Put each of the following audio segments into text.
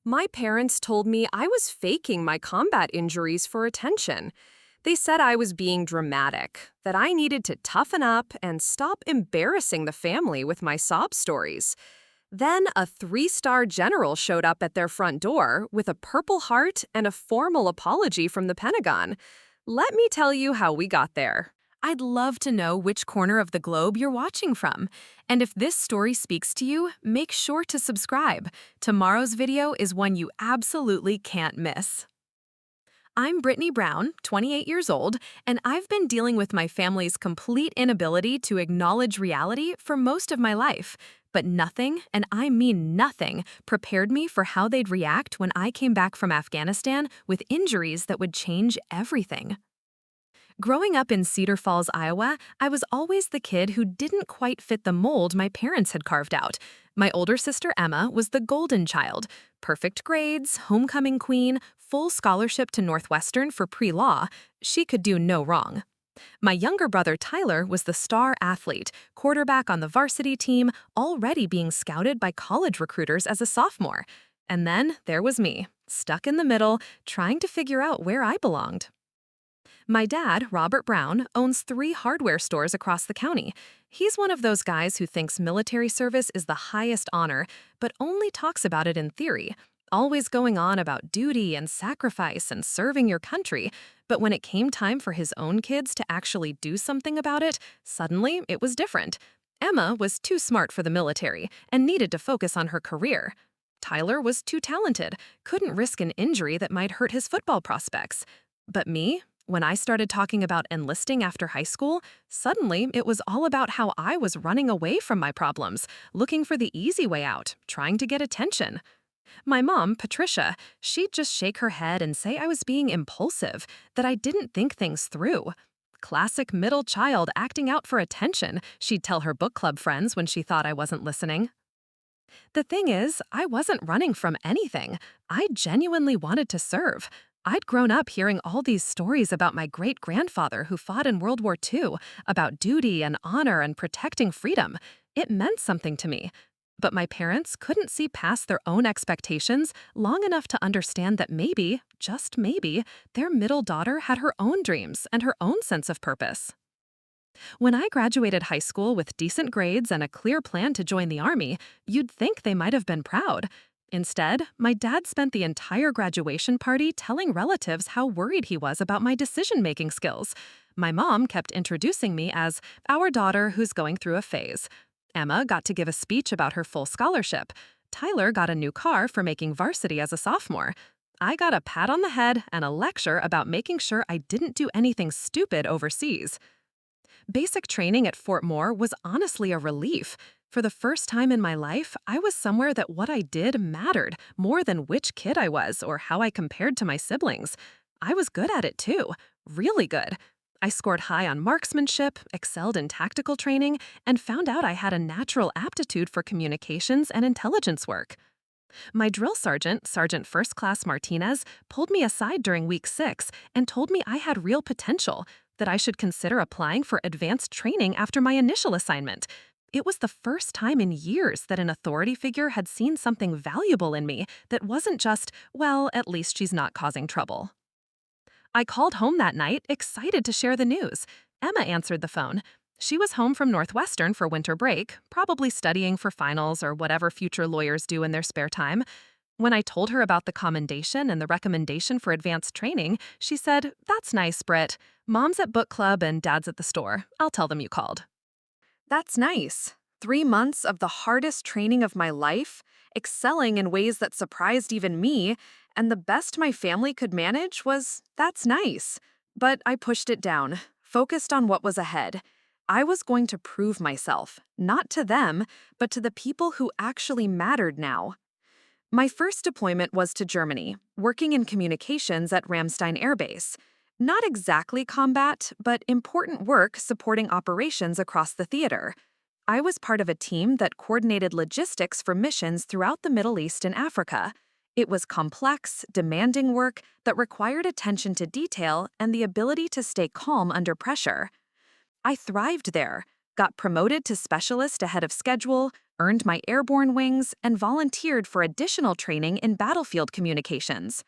My parents told me I was faking my combat injuries for attention. They said I was being dramatic, that I needed to toughen up and stop embarrassing the family with my sob stories. Then a three-star general showed up at their front door with a Purple Heart and a formal apology from the Pentagon. Let me tell you how we got there. I'd love to know which corner of the globe you're watching from. And if this story speaks to you, make sure to subscribe. Tomorrow's video is one you absolutely can't miss. I'm Brittany Brown, 28 years old, and I've been dealing with my family's complete inability to acknowledge reality for most of my life. But nothing, and I mean nothing, prepared me for how they'd react when I came back from Afghanistan with injuries that would change everything. Growing up in Cedar Falls, Iowa, I was always the kid who didn't quite fit the mold my parents had carved out. My older sister Emma was the golden child. Perfect grades, homecoming queen, full scholarship to Northwestern for pre-law. She could do no wrong. My younger brother Tyler was the star athlete, quarterback on the varsity team, already being scouted by college recruiters as a sophomore. And then there was me, stuck in the middle, trying to figure out where I belonged. My dad, Robert Brown, owns 3 hardware stores across the county. He's one of those guys who thinks military service is the highest honor, but only talks about it in theory, always going on about duty and sacrifice and serving your country. But when it came time for his own kids to actually do something about it, suddenly it was different. Emma was too smart for the military and needed to focus on her career. Tyler was too talented, couldn't risk an injury that might hurt his football prospects. But me? When I started talking about enlisting after high school, suddenly it was all about how I was running away from my problems, looking for the easy way out, trying to get attention. My mom, Patricia, she'd just shake her head and say I was being impulsive, that I didn't think things through. Classic middle child acting out for attention, she'd tell her book club friends when she thought I wasn't listening. The thing is, I wasn't running from anything. I genuinely wanted to serve. I'd grown up hearing all these stories about my great-grandfather who fought in World War II, about duty and honor and protecting freedom. It meant something to me. But my parents couldn't see past their own expectations long enough to understand that maybe, just maybe, their middle daughter had her own dreams and her own sense of purpose. When I graduated high school with decent grades and a clear plan to join the Army, you'd think they might have been proud. Instead, my dad spent the entire graduation party telling relatives how worried he was about my decision-making skills. My mom kept introducing me as our daughter who's going through a phase. Emma got to give a speech about her full scholarship. Tyler got a new car for making varsity as a sophomore. I got a pat on the head and a lecture about making sure I didn't do anything stupid overseas. Basic training at Fort Moore was honestly a relief. For the first time in my life, I was somewhere that what I did mattered more than which kid I was or how I compared to my siblings. I was good at it too, really good. I scored high on marksmanship, excelled in tactical training, and found out I had a natural aptitude for communications and intelligence work. My drill sergeant, Sergeant First Class Martinez, pulled me aside during week 6 and told me I had real potential, that I should consider applying for advanced training after my initial assignment. It was the first time in years that an authority figure had seen something valuable in me that wasn't just, well, at least she's not causing trouble. I called home that night, excited to share the news. Emma answered the phone. She was home from Northwestern for winter break, probably studying for finals or whatever future lawyers do in their spare time. When I told her about the commendation and the recommendation for advanced training, she said, "That's nice, Britt. Mom's at book club and Dad's at the store. I'll tell them you called." That's nice. 3 months of the hardest training of my life, excelling in ways that surprised even me, and the best my family could manage was, that's nice. But I pushed it down, focused on what was ahead. I was going to prove myself, not to them, but to the people who actually mattered now. My first deployment was to Germany, working in communications at Ramstein Air Base. Not exactly combat, but important work supporting operations across the theater. I was part of a team that coordinated logistics for missions throughout the Middle East and Africa. It was complex, demanding work that required attention to detail and the ability to stay calm under pressure. I thrived there, got promoted to specialist ahead of schedule, earned my airborne wings, and volunteered for additional training in battlefield communications.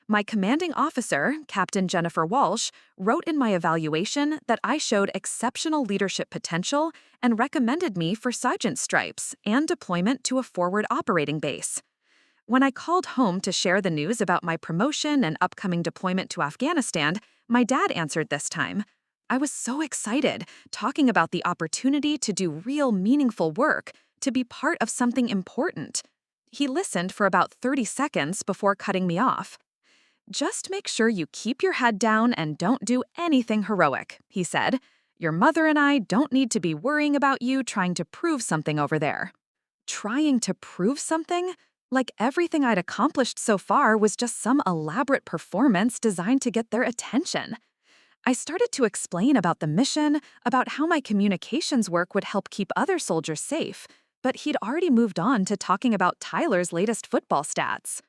My commanding officer, Captain Jennifer Walsh, wrote in my evaluation that I showed exceptional leadership potential and recommended me for sergeant stripes and deployment to a forward operating base. When I called home to share the news about my promotion and upcoming deployment to Afghanistan, my dad answered this time. I was so excited, talking about the opportunity to do real meaningful work, to be part of something important. He listened for about 30 seconds before cutting me off. "Just make sure you keep your head down and don't do anything heroic," he said. "Your mother and I don't need to be worrying about you trying to prove something over there." Trying to prove something? Like everything I'd accomplished so far was just some elaborate performance designed to get their attention. I started to explain about the mission, about how my communications work would help keep other soldiers safe, but he'd already moved on to talking about Tyler's latest football stats.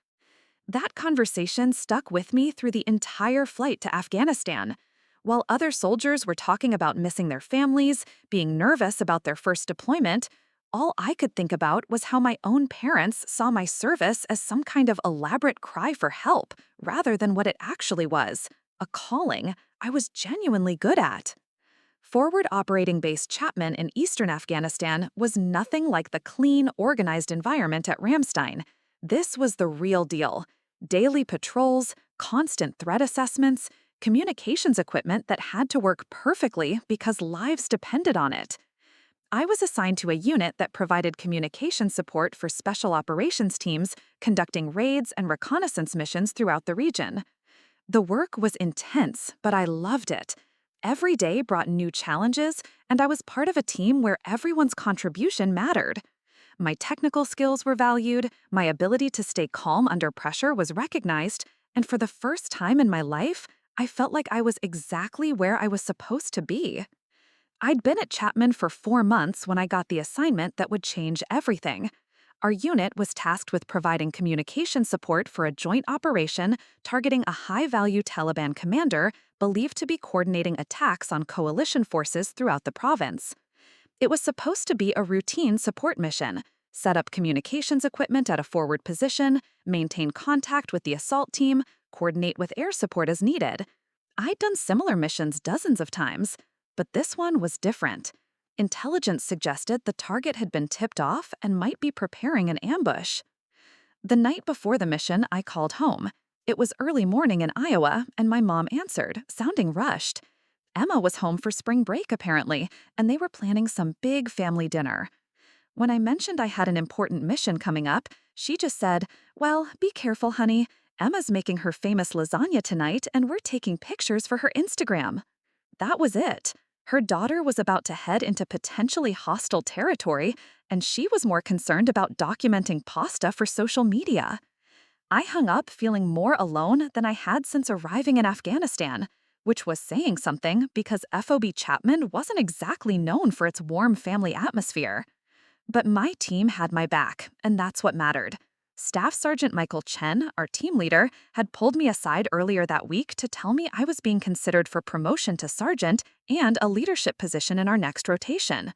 That conversation stuck with me through the entire flight to Afghanistan. While other soldiers were talking about missing their families, being nervous about their first deployment, all I could think about was how my own parents saw my service as some kind of elaborate cry for help, rather than what it actually was, a calling I was genuinely good at. Forward Operating Base Chapman in eastern Afghanistan was nothing like the clean, organized environment at Ramstein. This was the real deal. Daily patrols, constant threat assessments, communications equipment that had to work perfectly because lives depended on it. I was assigned to a unit that provided communication support for special operations teams conducting raids and reconnaissance missions throughout the region. The work was intense, but I loved it. Every day brought new challenges, and I was part of a team where everyone's contribution mattered. My technical skills were valued, my ability to stay calm under pressure was recognized, and for the first time in my life, I felt like I was exactly where I was supposed to be. I'd been at Chapman for 4 months when I got the assignment that would change everything. Our unit was tasked with providing communication support for a joint operation targeting a high-value Taliban commander believed to be coordinating attacks on coalition forces throughout the province. It was supposed to be a routine support mission: set up communications equipment at a forward position, maintain contact with the assault team, coordinate with air support as needed. I'd done similar missions dozens of times, but this one was different. Intelligence suggested the target had been tipped off and might be preparing an ambush. The night before the mission, I called home. It was early morning in Iowa, and my mom answered, sounding rushed. Emma was home for spring break, apparently, and they were planning some big family dinner. When I mentioned I had an important mission coming up, she just said, "Well, be careful, honey. Emma's making her famous lasagna tonight, and we're taking pictures for her Instagram." That was it. Her daughter was about to head into potentially hostile territory, and she was more concerned about documenting pasta for social media. I hung up feeling more alone than I had since arriving in Afghanistan, which was saying something because FOB Chapman wasn't exactly known for its warm family atmosphere. But my team had my back, and that's what mattered. Staff Sergeant Michael Chen, our team leader, had pulled me aside earlier that week to tell me I was being considered for promotion to sergeant and a leadership position in our next rotation.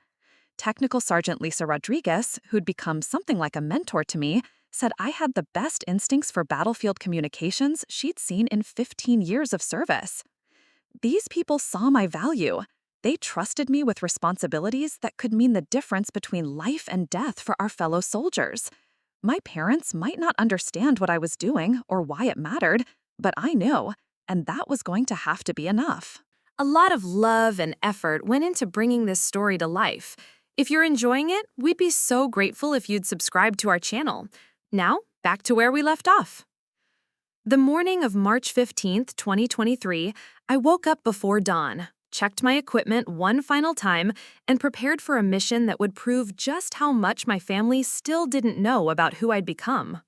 Technical Sergeant Lisa Rodriguez, who'd become something like a mentor to me, said I had the best instincts for battlefield communications she'd seen in 15 years of service. These people saw my value. They trusted me with responsibilities that could mean the difference between life and death for our fellow soldiers. My parents might not understand what I was doing or why it mattered, but I knew, and that was going to have to be enough. A lot of love and effort went into bringing this story to life. If you're enjoying it, we'd be so grateful if you'd subscribe to our channel. Now, back to where we left off. The morning of March 15th, 2023, I woke up before dawn, checked my equipment one final time, and prepared for a mission that would prove just how much my family still didn't know about who I'd become.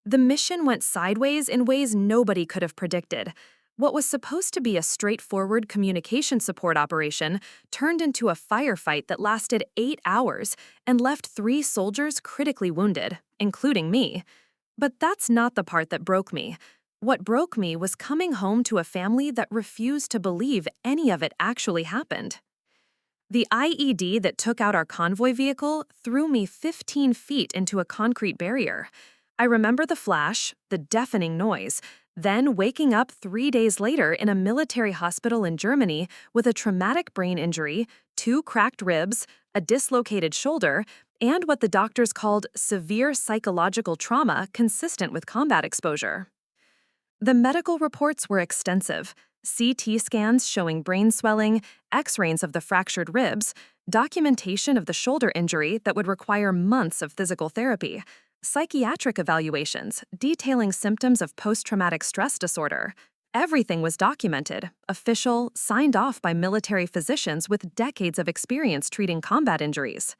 The mission went sideways in ways nobody could have predicted. What was supposed to be a straightforward communication support operation turned into a firefight that lasted 8 hours and left 3 soldiers critically wounded, including me. But that's not the part that broke me. What broke me was coming home to a family that refused to believe any of it actually happened. The IED that took out our convoy vehicle threw me 15 feet into a concrete barrier. I remember the flash, the deafening noise, then waking up 3 days later in a military hospital in Germany with a traumatic brain injury, 2 cracked ribs, a dislocated shoulder, and what the doctors called severe psychological trauma consistent with combat exposure. The medical reports were extensive. CT scans showing brain swelling, x-rays of the fractured ribs, documentation of the shoulder injury that would require months of physical therapy, psychiatric evaluations detailing symptoms of post-traumatic stress disorder. Everything was documented, official, signed off by military physicians with decades of experience treating combat injuries.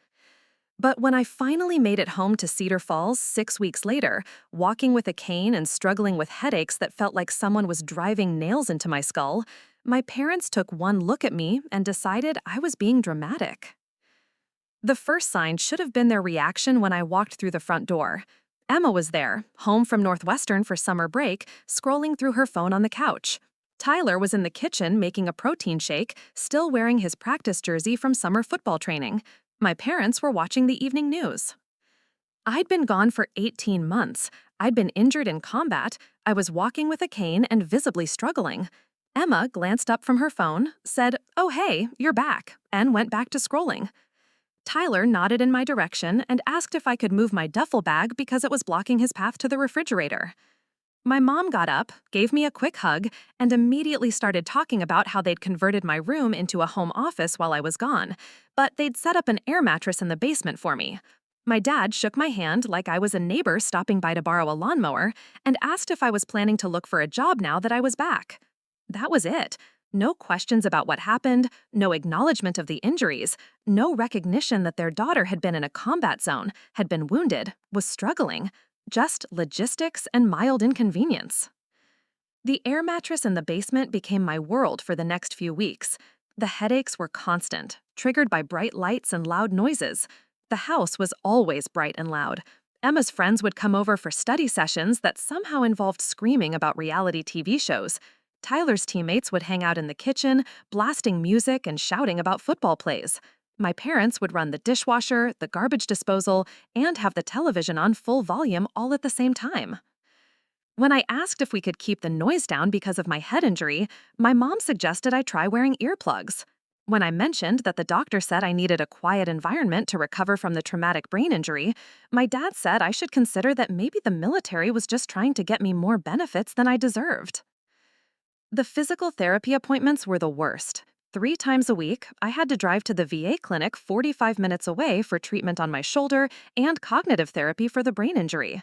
But when I finally made it home to Cedar Falls 6 weeks later, walking with a cane and struggling with headaches that felt like someone was driving nails into my skull, my parents took one look at me and decided I was being dramatic. The first sign should have been their reaction when I walked through the front door. Emma was there, home from Northwestern for summer break, scrolling through her phone on the couch. Tyler was in the kitchen making a protein shake, still wearing his practice jersey from summer football training. My parents were watching the evening news. I'd been gone for 18 months. I'd been injured in combat. I was walking with a cane and visibly struggling. Emma glanced up from her phone, said, "Oh hey, you're back," and went back to scrolling. Tyler nodded in my direction and asked if I could move my duffel bag because it was blocking his path to the refrigerator. My mom got up, gave me a quick hug, and immediately started talking about how they'd converted my room into a home office while I was gone, but they'd set up an air mattress in the basement for me. My dad shook my hand like I was a neighbor stopping by to borrow a lawnmower and asked if I was planning to look for a job now that I was back. That was it. No questions about what happened, no acknowledgement of the injuries, no recognition that their daughter had been in a combat zone, had been wounded, was struggling. Just logistics and mild inconvenience. The air mattress in the basement became my world for the next few weeks. The headaches were constant, triggered by bright lights and loud noises. The house was always bright and loud. Emma's friends would come over for study sessions that somehow involved screaming about reality TV shows. Tyler's teammates would hang out in the kitchen, blasting music and shouting about football plays. My parents would run the dishwasher, the garbage disposal, and have the television on full volume all at the same time. When I asked if we could keep the noise down because of my head injury, my mom suggested I try wearing earplugs. When I mentioned that the doctor said I needed a quiet environment to recover from the traumatic brain injury, my dad said I should consider that maybe the military was just trying to get me more benefits than I deserved. The physical therapy appointments were the worst. 3 times a week, I had to drive to the VA clinic 45 minutes away for treatment on my shoulder and cognitive therapy for the brain injury.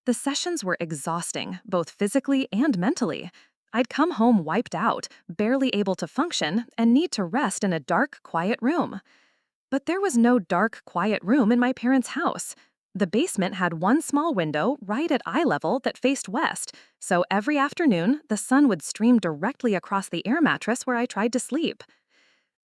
The sessions were exhausting, both physically and mentally. I'd come home wiped out, barely able to function, and need to rest in a dark, quiet room. But there was no dark, quiet room in my parents' house. The basement had one small window right at eye level that faced west, so every afternoon, the sun would stream directly across the air mattress where I tried to sleep.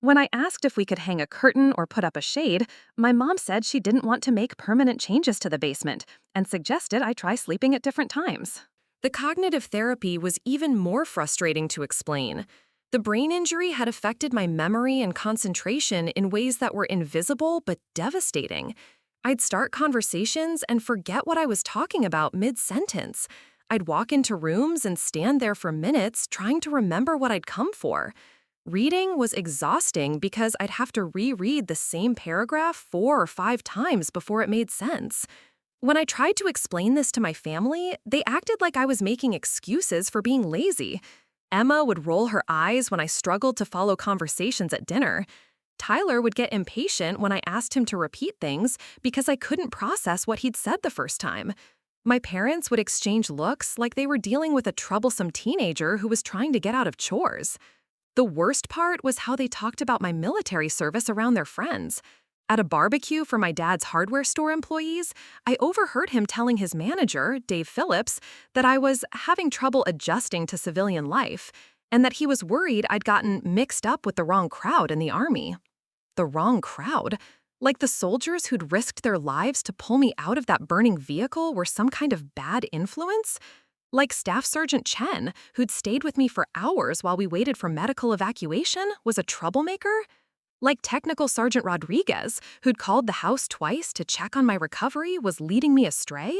When I asked if we could hang a curtain or put up a shade, my mom said she didn't want to make permanent changes to the basement and suggested I try sleeping at different times. The cognitive therapy was even more frustrating to explain. The brain injury had affected my memory and concentration in ways that were invisible but devastating. I'd start conversations and forget what I was talking about mid-sentence. I'd walk into rooms and stand there for minutes trying to remember what I'd come for. Reading was exhausting because I'd have to reread the same paragraph 4 or 5 times before it made sense. When I tried to explain this to my family, they acted like I was making excuses for being lazy. Emma would roll her eyes when I struggled to follow conversations at dinner. Tyler would get impatient when I asked him to repeat things because I couldn't process what he'd said the first time. My parents would exchange looks like they were dealing with a troublesome teenager who was trying to get out of chores. The worst part was how they talked about my military service around their friends. At a barbecue for my dad's hardware store employees, I overheard him telling his manager, Dave Phillips, that I was having trouble adjusting to civilian life, and that he was worried I'd gotten mixed up with the wrong crowd in the Army. The wrong crowd? Like the soldiers who'd risked their lives to pull me out of that burning vehicle were some kind of bad influence? Like Staff Sergeant Chen, who'd stayed with me for hours while we waited for medical evacuation, was a troublemaker? Like Technical Sergeant Rodriguez, who'd called the house twice to check on my recovery, was leading me astray?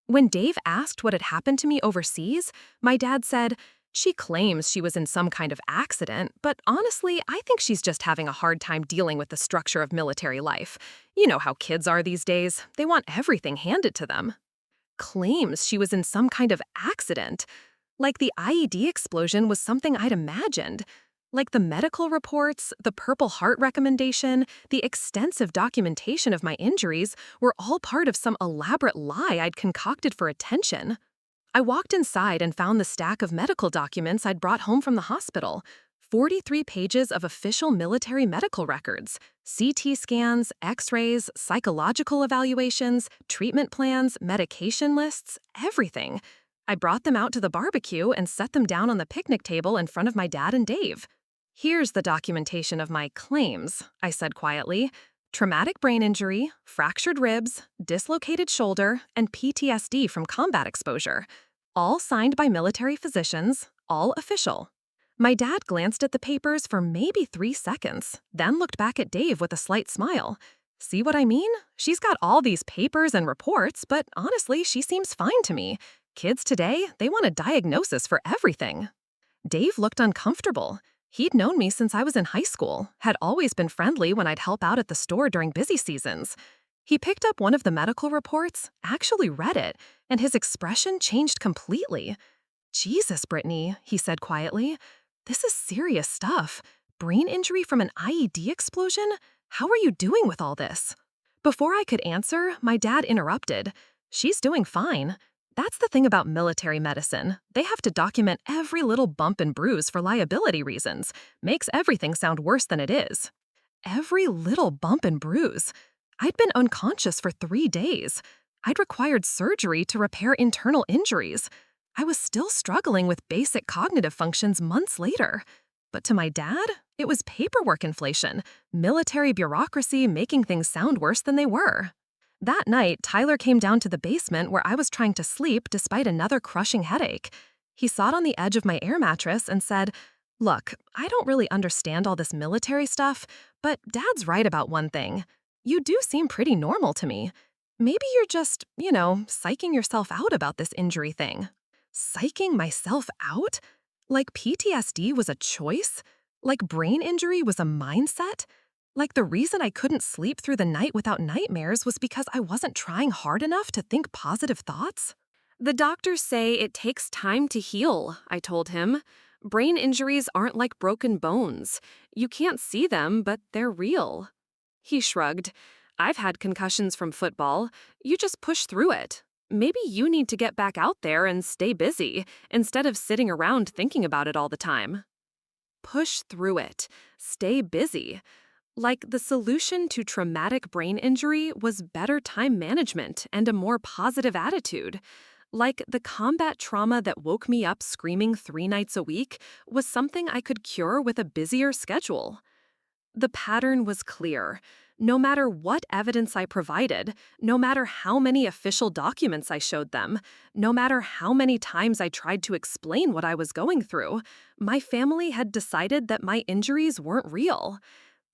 When Dave asked what had happened to me overseas, my dad said, "She claims she was in some kind of accident, but honestly, I think she's just having a hard time dealing with the structure of military life. You know how kids are these days, they want everything handed to them." Claims she was in some kind of accident. Like the IED explosion was something I'd imagined. Like the medical reports, the Purple Heart recommendation, the extensive documentation of my injuries were all part of some elaborate lie I'd concocted for attention. I walked inside and found the stack of medical documents I'd brought home from the hospital. 43 pages of official military medical records, CT scans, x-rays, psychological evaluations, treatment plans, medication lists, everything. I brought them out to the barbecue and set them down on the picnic table in front of my dad and Dave. "Here's the documentation of my claims," I said quietly. "Traumatic brain injury, fractured ribs, dislocated shoulder, and PTSD from combat exposure. All signed by military physicians, all official." My dad glanced at the papers for maybe 3 seconds, then looked back at Dave with a slight smile. "See what I mean? She's got all these papers and reports, but honestly, she seems fine to me. Kids today, they want a diagnosis for everything." Dave looked uncomfortable. He'd known me since I was in high school, had always been friendly when I'd help out at the store during busy seasons. He picked up one of the medical reports, actually read it, and his expression changed completely. "Jesus, Brittany," he said quietly, "this is serious stuff. Brain injury from an IED explosion? How are you doing with all this?" Before I could answer, my dad interrupted. "She's doing fine. That's the thing about military medicine. They have to document every little bump and bruise for liability reasons. Makes everything sound worse than it is." Every little bump and bruise. I'd been unconscious for 3 days. I'd required surgery to repair internal injuries. I was still struggling with basic cognitive functions months later. But to my dad, it was paperwork inflation, military bureaucracy making things sound worse than they were. That night, Tyler came down to the basement where I was trying to sleep despite another crushing headache. He sat on the edge of my air mattress and said, "Look, I don't really understand all this military stuff, but Dad's right about one thing. You do seem pretty normal to me. Maybe you're just, psyching yourself out about this injury thing." Psyching myself out? Like PTSD was a choice? Like brain injury was a mindset? Like the reason I couldn't sleep through the night without nightmares was because I wasn't trying hard enough to think positive thoughts? "The doctors say it takes time to heal," I told him. "Brain injuries aren't like broken bones. You can't see them, but they're real." He shrugged. "I've had concussions from football. You just push through it. Maybe you need to get back out there and stay busy, instead of sitting around thinking about it all the time." Push through it. Stay busy. Like the solution to traumatic brain injury was better time management and a more positive attitude. Like the combat trauma that woke me up screaming 3 nights a week was something I could cure with a busier schedule. The pattern was clear. No matter what evidence I provided, no matter how many official documents I showed them, no matter how many times I tried to explain what I was going through, my family had decided that my injuries weren't real.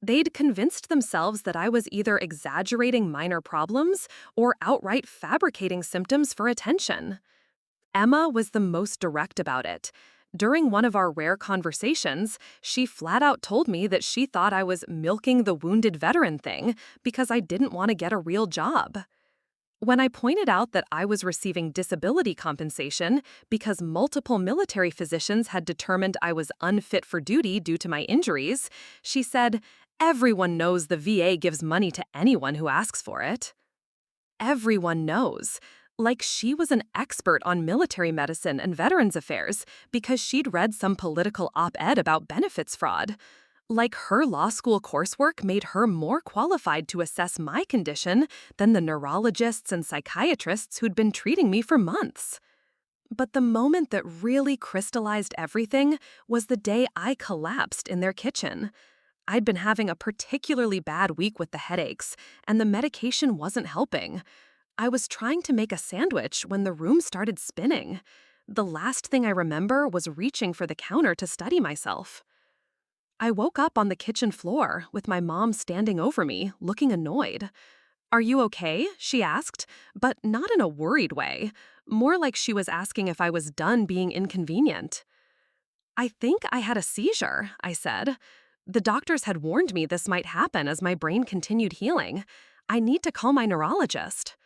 They'd convinced themselves that I was either exaggerating minor problems or outright fabricating symptoms for attention. Emma was the most direct about it. During one of our rare conversations, she flat out told me that she thought I was milking the wounded veteran thing because I didn't want to get a real job. When I pointed out that I was receiving disability compensation because multiple military physicians had determined I was unfit for duty due to my injuries, she said, "Everyone knows the VA gives money to anyone who asks for it." Everyone knows. Like she was an expert on military medicine and veterans affairs because she'd read some political op-ed about benefits fraud. Like her law school coursework made her more qualified to assess my condition than the neurologists and psychiatrists who'd been treating me for months. But the moment that really crystallized everything was the day I collapsed in their kitchen. I'd been having a particularly bad week with the headaches, and the medication wasn't helping. I was trying to make a sandwich when the room started spinning. The last thing I remember was reaching for the counter to steady myself. I woke up on the kitchen floor with my mom standing over me, looking annoyed. "Are you okay?" she asked, but not in a worried way, more like she was asking if I was done being inconvenient. "I think I had a seizure," I said. "The doctors had warned me this might happen as my brain continued healing. I need to call my neurologist."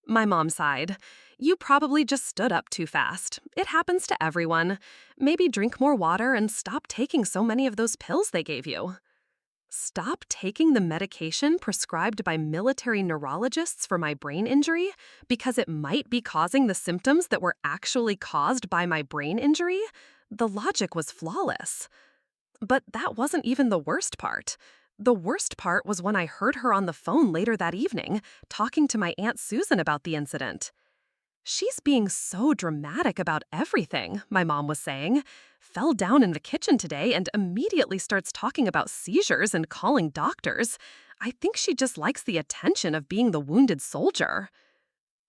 My mom sighed. "You probably just stood up too fast. It happens to everyone. Maybe drink more water and stop taking so many of those pills they gave you." Stop taking the medication prescribed by military neurologists for my brain injury because it might be causing the symptoms that were actually caused by my brain injury? The logic was flawless. But that wasn't even the worst part. The worst part was when I heard her on the phone later that evening, talking to my Aunt Susan about the incident. "She's being so dramatic about everything," my mom was saying. "Fell down in the kitchen today and immediately starts talking about seizures and calling doctors. I think she just likes the attention of being the wounded soldier."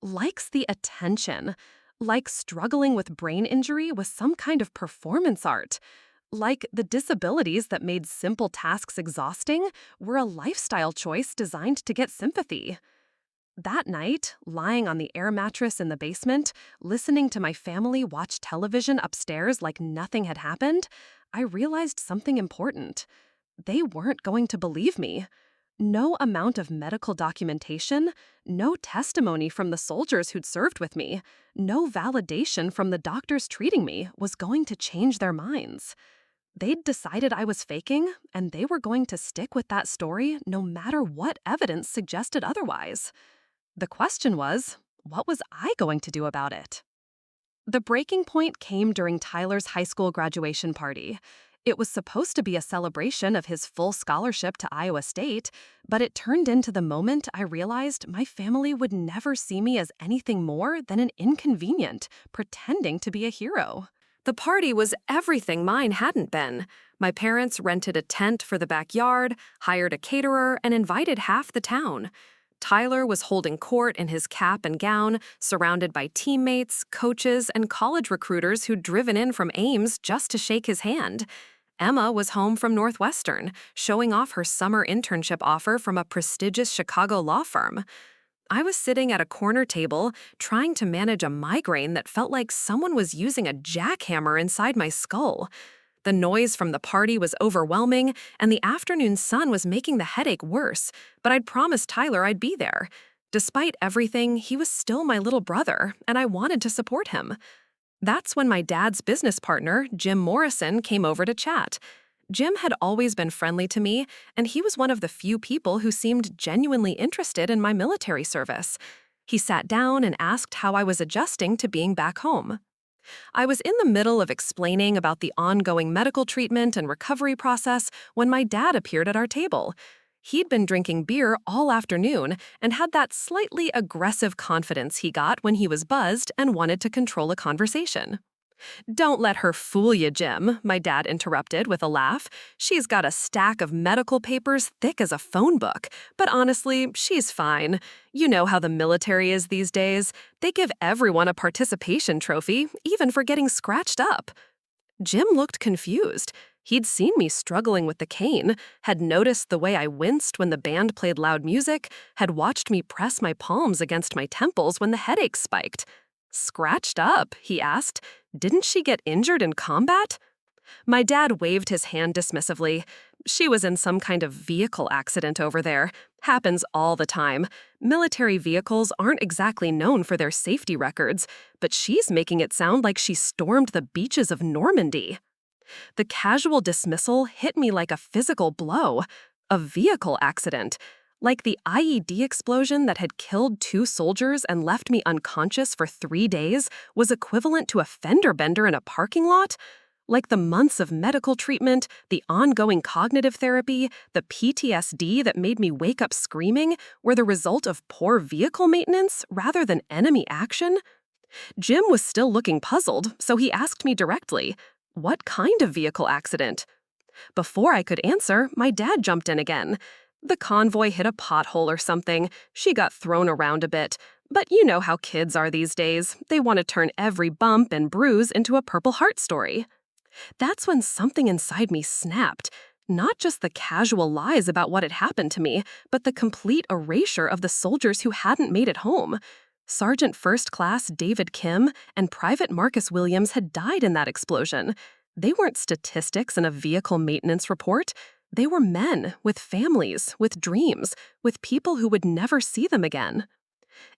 Likes the attention. Like struggling with brain injury was some kind of performance art. Like the disabilities that made simple tasks exhausting were a lifestyle choice designed to get sympathy. That night, lying on the air mattress in the basement, listening to my family watch television upstairs like nothing had happened, I realized something important. They weren't going to believe me. No amount of medical documentation, no testimony from the soldiers who'd served with me, no validation from the doctors treating me was going to change their minds. They'd decided I was faking, and they were going to stick with that story no matter what evidence suggested otherwise. The question was, what was I going to do about it? The breaking point came during Tyler's high school graduation party. It was supposed to be a celebration of his full scholarship to Iowa State, but it turned into the moment I realized my family would never see me as anything more than an inconvenient, pretending to be a hero. The party was everything mine hadn't been. My parents rented a tent for the backyard, hired a caterer, and invited half the town. Tyler was holding court in his cap and gown, surrounded by teammates, coaches, and college recruiters who'd driven in from Ames just to shake his hand. Emma was home from Northwestern, showing off her summer internship offer from a prestigious Chicago law firm. I was sitting at a corner table, trying to manage a migraine that felt like someone was using a jackhammer inside my skull. The noise from the party was overwhelming, and the afternoon sun was making the headache worse, but I'd promised Tyler I'd be there. Despite everything, he was still my little brother, and I wanted to support him. That's when my dad's business partner, Jim Morrison, came over to chat. Jim had always been friendly to me, and he was one of the few people who seemed genuinely interested in my military service. He sat down and asked how I was adjusting to being back home. I was in the middle of explaining about the ongoing medical treatment and recovery process when my dad appeared at our table. He'd been drinking beer all afternoon and had that slightly aggressive confidence he got when he was buzzed and wanted to control a conversation. "Don't let her fool you, Jim," my dad interrupted with a laugh. "She's got a stack of medical papers thick as a phone book, but honestly, she's fine. You know how the military is these days. They give everyone a participation trophy, even for getting scratched up." Jim looked confused. He'd seen me struggling with the cane, had noticed the way I winced when the band played loud music, had watched me press my palms against my temples when the headache spiked. "Scratched up?" he asked. "Didn't she get injured in combat?" My dad waved his hand dismissively. "She was in some kind of vehicle accident over there. Happens all the time. Military vehicles aren't exactly known for their safety records, but she's making it sound like she stormed the beaches of Normandy." The casual dismissal hit me like a physical blow. A vehicle accident. Like the IED explosion that had killed 2 soldiers and left me unconscious for 3 days was equivalent to a fender bender in a parking lot? Like the months of medical treatment, the ongoing cognitive therapy, the PTSD that made me wake up screaming were the result of poor vehicle maintenance rather than enemy action? Jim was still looking puzzled, so he asked me directly, "What kind of vehicle accident?" Before I could answer, my dad jumped in again. "The convoy hit a pothole or something. She got thrown around a bit. But you know how kids are these days. They want to turn every bump and bruise into a Purple Heart story." That's when something inside me snapped. Not just the casual lies about what had happened to me, but the complete erasure of the soldiers who hadn't made it home. Sergeant First Class David Kim and Private Marcus Williams had died in that explosion. They weren't statistics in a vehicle maintenance report. They were men with families, with dreams, with people who would never see them again.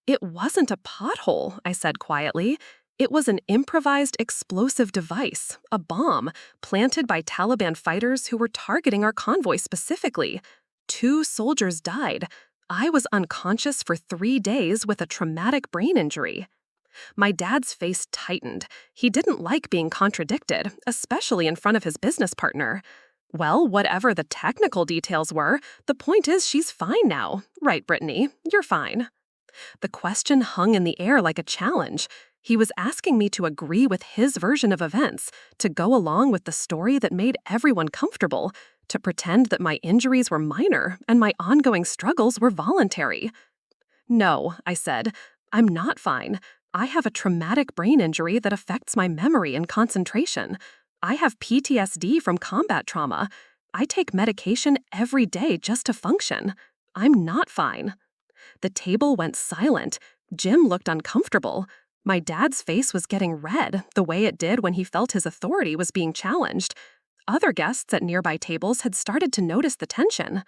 It wasn't a pothole, I said quietly. It was an improvised explosive device, a bomb, planted by Taliban fighters who were targeting our convoy specifically. 2 soldiers died. I was unconscious for 3 days with a traumatic brain injury. My dad's face tightened. He didn't like being contradicted, especially in front of his business partner. Well, whatever the technical details were, the point is she's fine now. Right, Brittany? You're fine. The question hung in the air like a challenge. He was asking me to agree with his version of events, to go along with the story that made everyone comfortable, to pretend that my injuries were minor and my ongoing struggles were voluntary. No, I said, I'm not fine. I have a traumatic brain injury that affects my memory and concentration. I have PTSD from combat trauma. I take medication every day just to function. I'm not fine. The table went silent. Jim looked uncomfortable. My dad's face was getting red, the way it did when he felt his authority was being challenged. Other guests at nearby tables had started to notice the tension.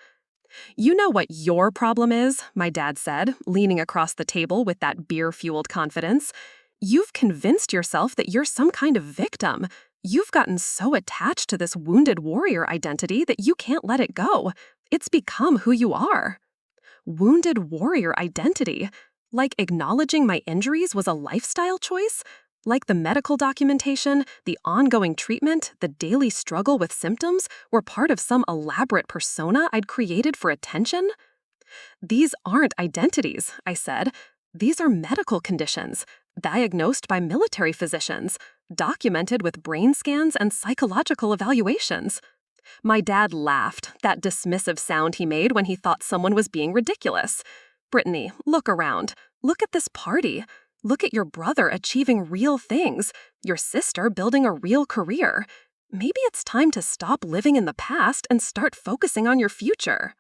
You know what your problem is, my dad said, leaning across the table with that beer-fueled confidence. You've convinced yourself that you're some kind of victim. You've gotten so attached to this wounded warrior identity that you can't let it go. It's become who you are. Wounded warrior identity. Like acknowledging my injuries was a lifestyle choice? Like the medical documentation, the ongoing treatment, the daily struggle with symptoms were part of some elaborate persona I'd created for attention? These aren't identities, I said. These are medical conditions, diagnosed by military physicians, documented with brain scans and psychological evaluations. My dad laughed, that dismissive sound he made when he thought someone was being ridiculous. Brittany, look around. Look at this party. Look at your brother achieving real things, your sister building a real career. Maybe it's time to stop living in the past and start focusing on your future.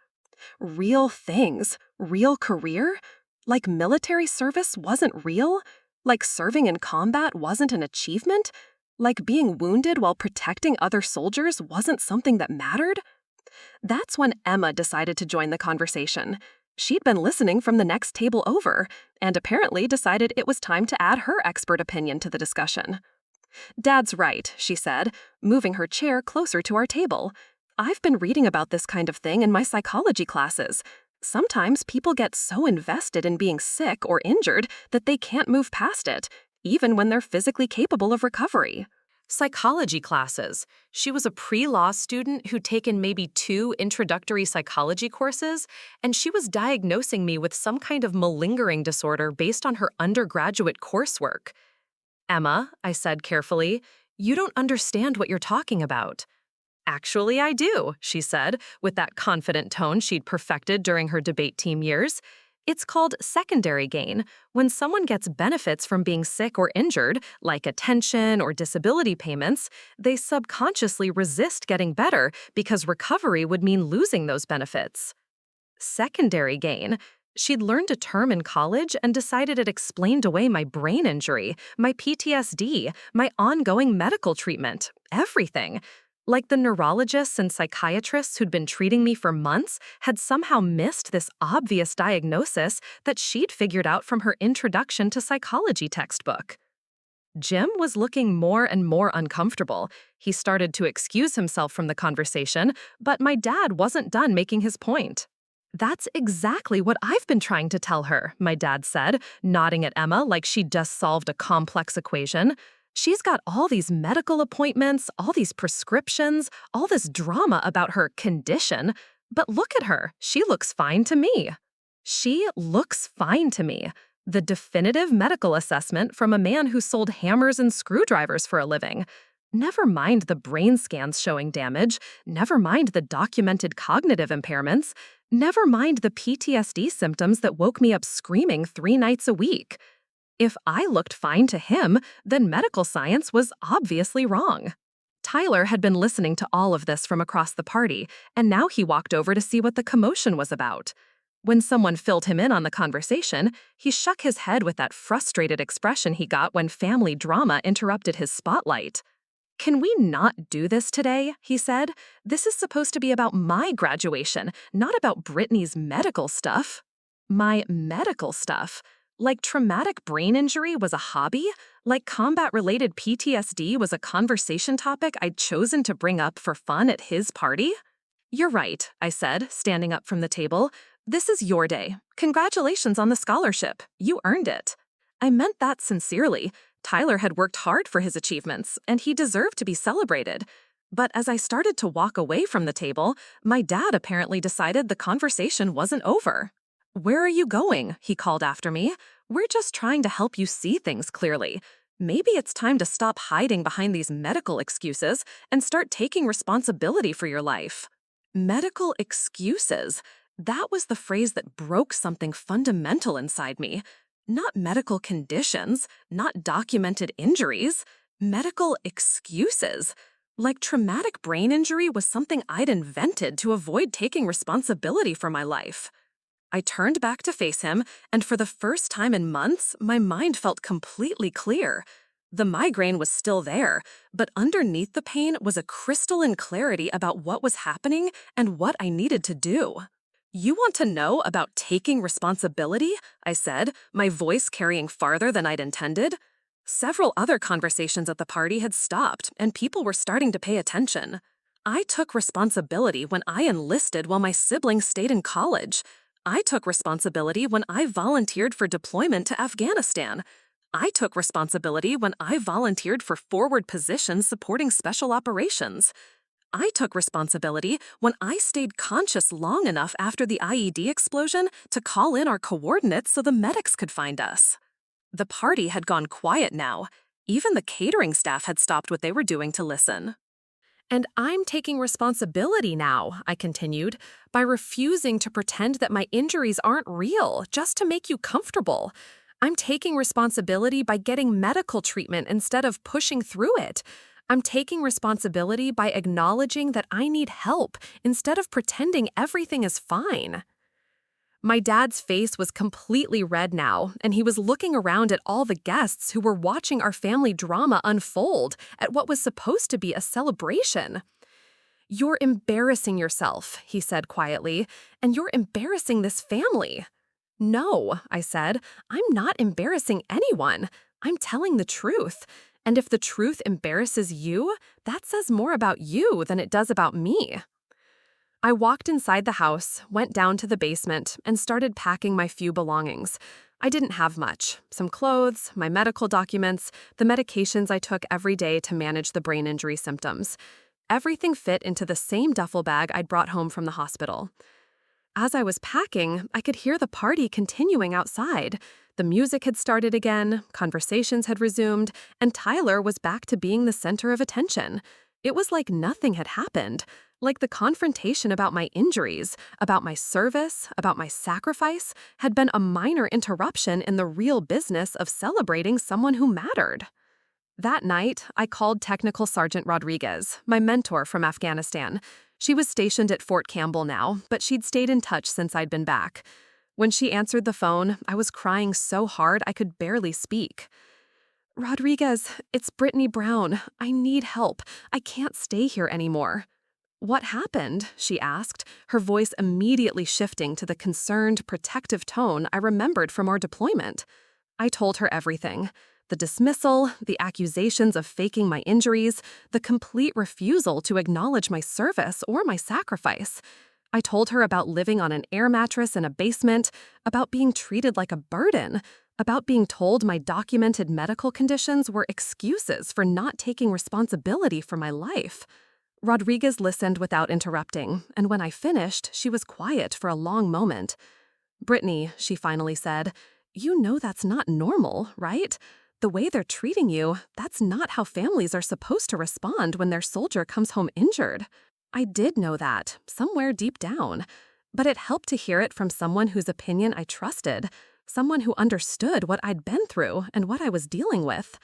Real things, real career? Like military service wasn't real? Like serving in combat wasn't an achievement? Like being wounded while protecting other soldiers wasn't something that mattered? That's when Emma decided to join the conversation. She'd been listening from the next table over, and apparently decided it was time to add her expert opinion to the discussion. Dad's right, she said, moving her chair closer to our table. I've been reading about this kind of thing in my psychology classes. Sometimes people get so invested in being sick or injured that they can't move past it, even when they're physically capable of recovery. Psychology classes. She was a pre-law student who'd taken maybe 2 introductory psychology courses, and she was diagnosing me with some kind of malingering disorder based on her undergraduate coursework. Emma, I said carefully, you don't understand what you're talking about. Actually, I do, she said, with that confident tone she'd perfected during her debate team years. It's called secondary gain, when someone gets benefits from being sick or injured, like attention or disability payments, they subconsciously resist getting better because recovery would mean losing those benefits. Secondary gain. She'd learned a term in college and decided it explained away my brain injury, my PTSD, my ongoing medical treatment, everything. Like the neurologists and psychiatrists who'd been treating me for months had somehow missed this obvious diagnosis that she'd figured out from her introduction to psychology textbook. Jim was looking more and more uncomfortable. He started to excuse himself from the conversation, but my dad wasn't done making his point. That's exactly what I've been trying to tell her, my dad said, nodding at Emma like she'd just solved a complex equation. She's got all these medical appointments, all these prescriptions, all this drama about her condition. But look at her. She looks fine to me. She looks fine to me. The definitive medical assessment from a man who sold hammers and screwdrivers for a living. Never mind the brain scans showing damage. Never mind the documented cognitive impairments. Never mind the PTSD symptoms that woke me up screaming 3 nights a week. If I looked fine to him, then medical science was obviously wrong. Tyler had been listening to all of this from across the party, and now he walked over to see what the commotion was about. When someone filled him in on the conversation, he shook his head with that frustrated expression he got when family drama interrupted his spotlight. "Can we not do this today?" he said. "This is supposed to be about my graduation, not about Brittany's medical stuff." My medical stuff? Like traumatic brain injury was a hobby? Like combat-related PTSD was a conversation topic I'd chosen to bring up for fun at his party? "You're right," I said, standing up from the table. "This is your day. Congratulations on the scholarship. You earned it." I meant that sincerely. Tyler had worked hard for his achievements, and he deserved to be celebrated. But as I started to walk away from the table, my dad apparently decided the conversation wasn't over. "Where are you going?" he called after me. "We're just trying to help you see things clearly. Maybe it's time to stop hiding behind these medical excuses and start taking responsibility for your life." Medical excuses. That was the phrase that broke something fundamental inside me. Not medical conditions, not documented injuries. Medical excuses. Like traumatic brain injury was something I'd invented to avoid taking responsibility for my life. I turned back to face him, and for the first time in months, my mind felt completely clear. The migraine was still there, but underneath the pain was a crystalline clarity about what was happening and what I needed to do. "You want to know about taking responsibility?" I said, my voice carrying farther than I'd intended. Several other conversations at the party had stopped, and people were starting to pay attention. I took responsibility when I enlisted while my siblings stayed in college. I took responsibility when I volunteered for deployment to Afghanistan. I took responsibility when I volunteered for forward positions supporting special operations. I took responsibility when I stayed conscious long enough after the IED explosion to call in our coordinates so the medics could find us. The party had gone quiet now. Even the catering staff had stopped what they were doing to listen. "And I'm taking responsibility now," I continued, "by refusing to pretend that my injuries aren't real just to make you comfortable. I'm taking responsibility by getting medical treatment instead of pushing through it. I'm taking responsibility by acknowledging that I need help instead of pretending everything is fine." My dad's face was completely red now, and he was looking around at all the guests who were watching our family drama unfold at what was supposed to be a celebration. "You're embarrassing yourself," he said quietly, "and you're embarrassing this family." "No," I said, "I'm not embarrassing anyone. I'm telling the truth. And if the truth embarrasses you, that says more about you than it does about me." I walked inside the house, went down to the basement, and started packing my few belongings. I didn't have much. Some clothes, my medical documents, the medications I took every day to manage the brain injury symptoms. Everything fit into the same duffel bag I'd brought home from the hospital. As I was packing, I could hear the party continuing outside. The music had started again, conversations had resumed, and Tyler was back to being the center of attention. It was like nothing had happened, like the confrontation about my injuries, about my service, about my sacrifice, had been a minor interruption in the real business of celebrating someone who mattered. That night, I called Technical Sergeant Rodriguez, my mentor from Afghanistan. She was stationed at Fort Campbell now, but she'd stayed in touch since I'd been back. When she answered the phone, I was crying so hard I could barely speak. "Rodriguez, it's Brittany Brown. I need help. I can't stay here anymore." "What happened?" she asked, her voice immediately shifting to the concerned, protective tone I remembered from our deployment. I told her everything. The dismissal, the accusations of faking my injuries, the complete refusal to acknowledge my service or my sacrifice. I told her about living on an air mattress in a basement, about being treated like a burden, about being told my documented medical conditions were excuses for not taking responsibility for my life. Rodriguez listened without interrupting, and when I finished, she was quiet for a long moment. "Brittany," she finally said, "you know that's not normal, right? The way they're treating you, that's not how families are supposed to respond when their soldier comes home injured." I did know that, somewhere deep down, but it helped to hear it from someone whose opinion I trusted, someone who understood what I'd been through and what I was dealing with.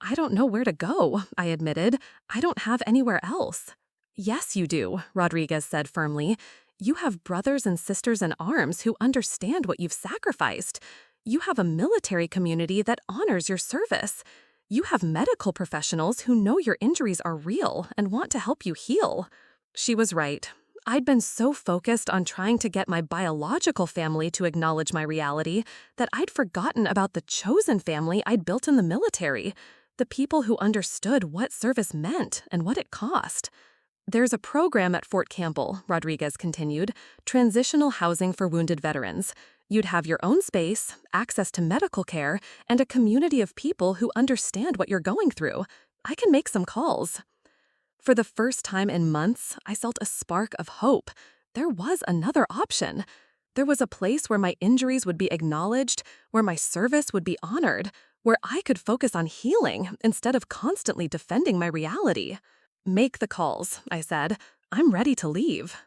I don't know where to go, I admitted. I don't have anywhere else. Yes, you do, Rodriguez said firmly. You have brothers and sisters in arms who understand what you've sacrificed. You have a military community that honors your service. You have medical professionals who know your injuries are real and want to help you heal. She was right. I'd been so focused on trying to get my biological family to acknowledge my reality that I'd forgotten about the chosen family I'd built in the military, the people who understood what service meant and what it cost. There's a program at Fort Campbell, Rodriguez continued, transitional housing for wounded veterans. You'd have your own space, access to medical care, and a community of people who understand what you're going through. I can make some calls. For the first time in months, I felt a spark of hope. There was another option. There was a place where my injuries would be acknowledged, where my service would be honored, where I could focus on healing instead of constantly defending my reality. Make the calls, I said. I'm ready to leave.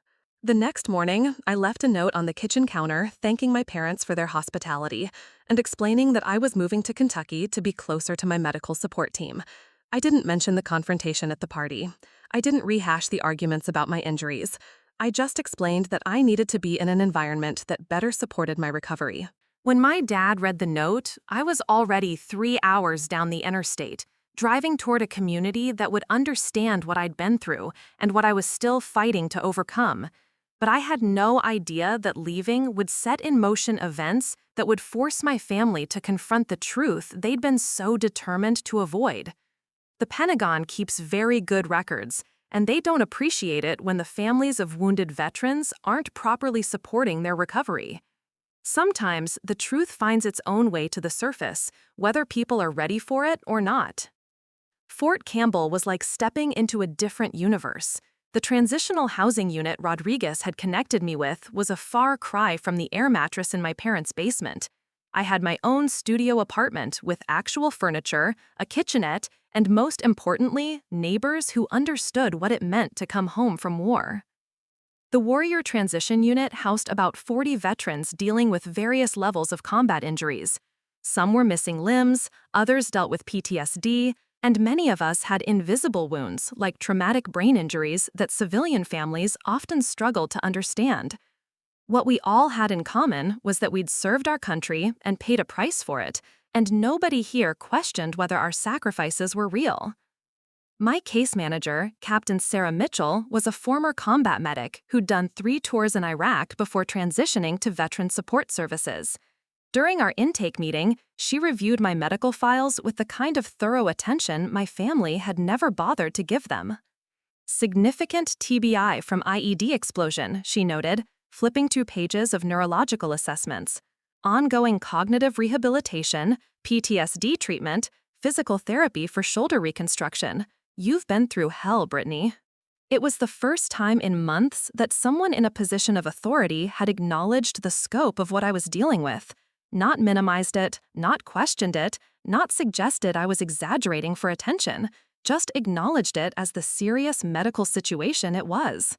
The next morning, I left a note on the kitchen counter thanking my parents for their hospitality and explaining that I was moving to Kentucky to be closer to my medical support team. I didn't mention the confrontation at the party. I didn't rehash the arguments about my injuries. I just explained that I needed to be in an environment that better supported my recovery. When my dad read the note, I was already 3 hours down the interstate, driving toward a community that would understand what I'd been through and what I was still fighting to overcome. But I had no idea that leaving would set in motion events that would force my family to confront the truth they'd been so determined to avoid. The Pentagon keeps very good records, and they don't appreciate it when the families of wounded veterans aren't properly supporting their recovery. Sometimes the truth finds its own way to the surface, whether people are ready for it or not. Fort Campbell was like stepping into a different universe. The transitional housing unit Rodriguez had connected me with was a far cry from the air mattress in my parents' basement. I had my own studio apartment with actual furniture, a kitchenette, and most importantly, neighbors who understood what it meant to come home from war. The Warrior Transition Unit housed about 40 veterans dealing with various levels of combat injuries. Some were missing limbs, others dealt with PTSD, and many of us had invisible wounds like traumatic brain injuries that civilian families often struggled to understand. What we all had in common was that we'd served our country and paid a price for it, and nobody here questioned whether our sacrifices were real. My case manager, Captain Sarah Mitchell, was a former combat medic who'd done 3 tours in Iraq before transitioning to veteran support services. During our intake meeting, she reviewed my medical files with the kind of thorough attention my family had never bothered to give them. Significant TBI from IED explosion, she noted, flipping through pages of neurological assessments. Ongoing cognitive rehabilitation, PTSD treatment, physical therapy for shoulder reconstruction. You've been through hell, Brittany. It was the first time in months that someone in a position of authority had acknowledged the scope of what I was dealing with, not minimized it, not questioned it, not suggested I was exaggerating for attention, just acknowledged it as the serious medical situation it was.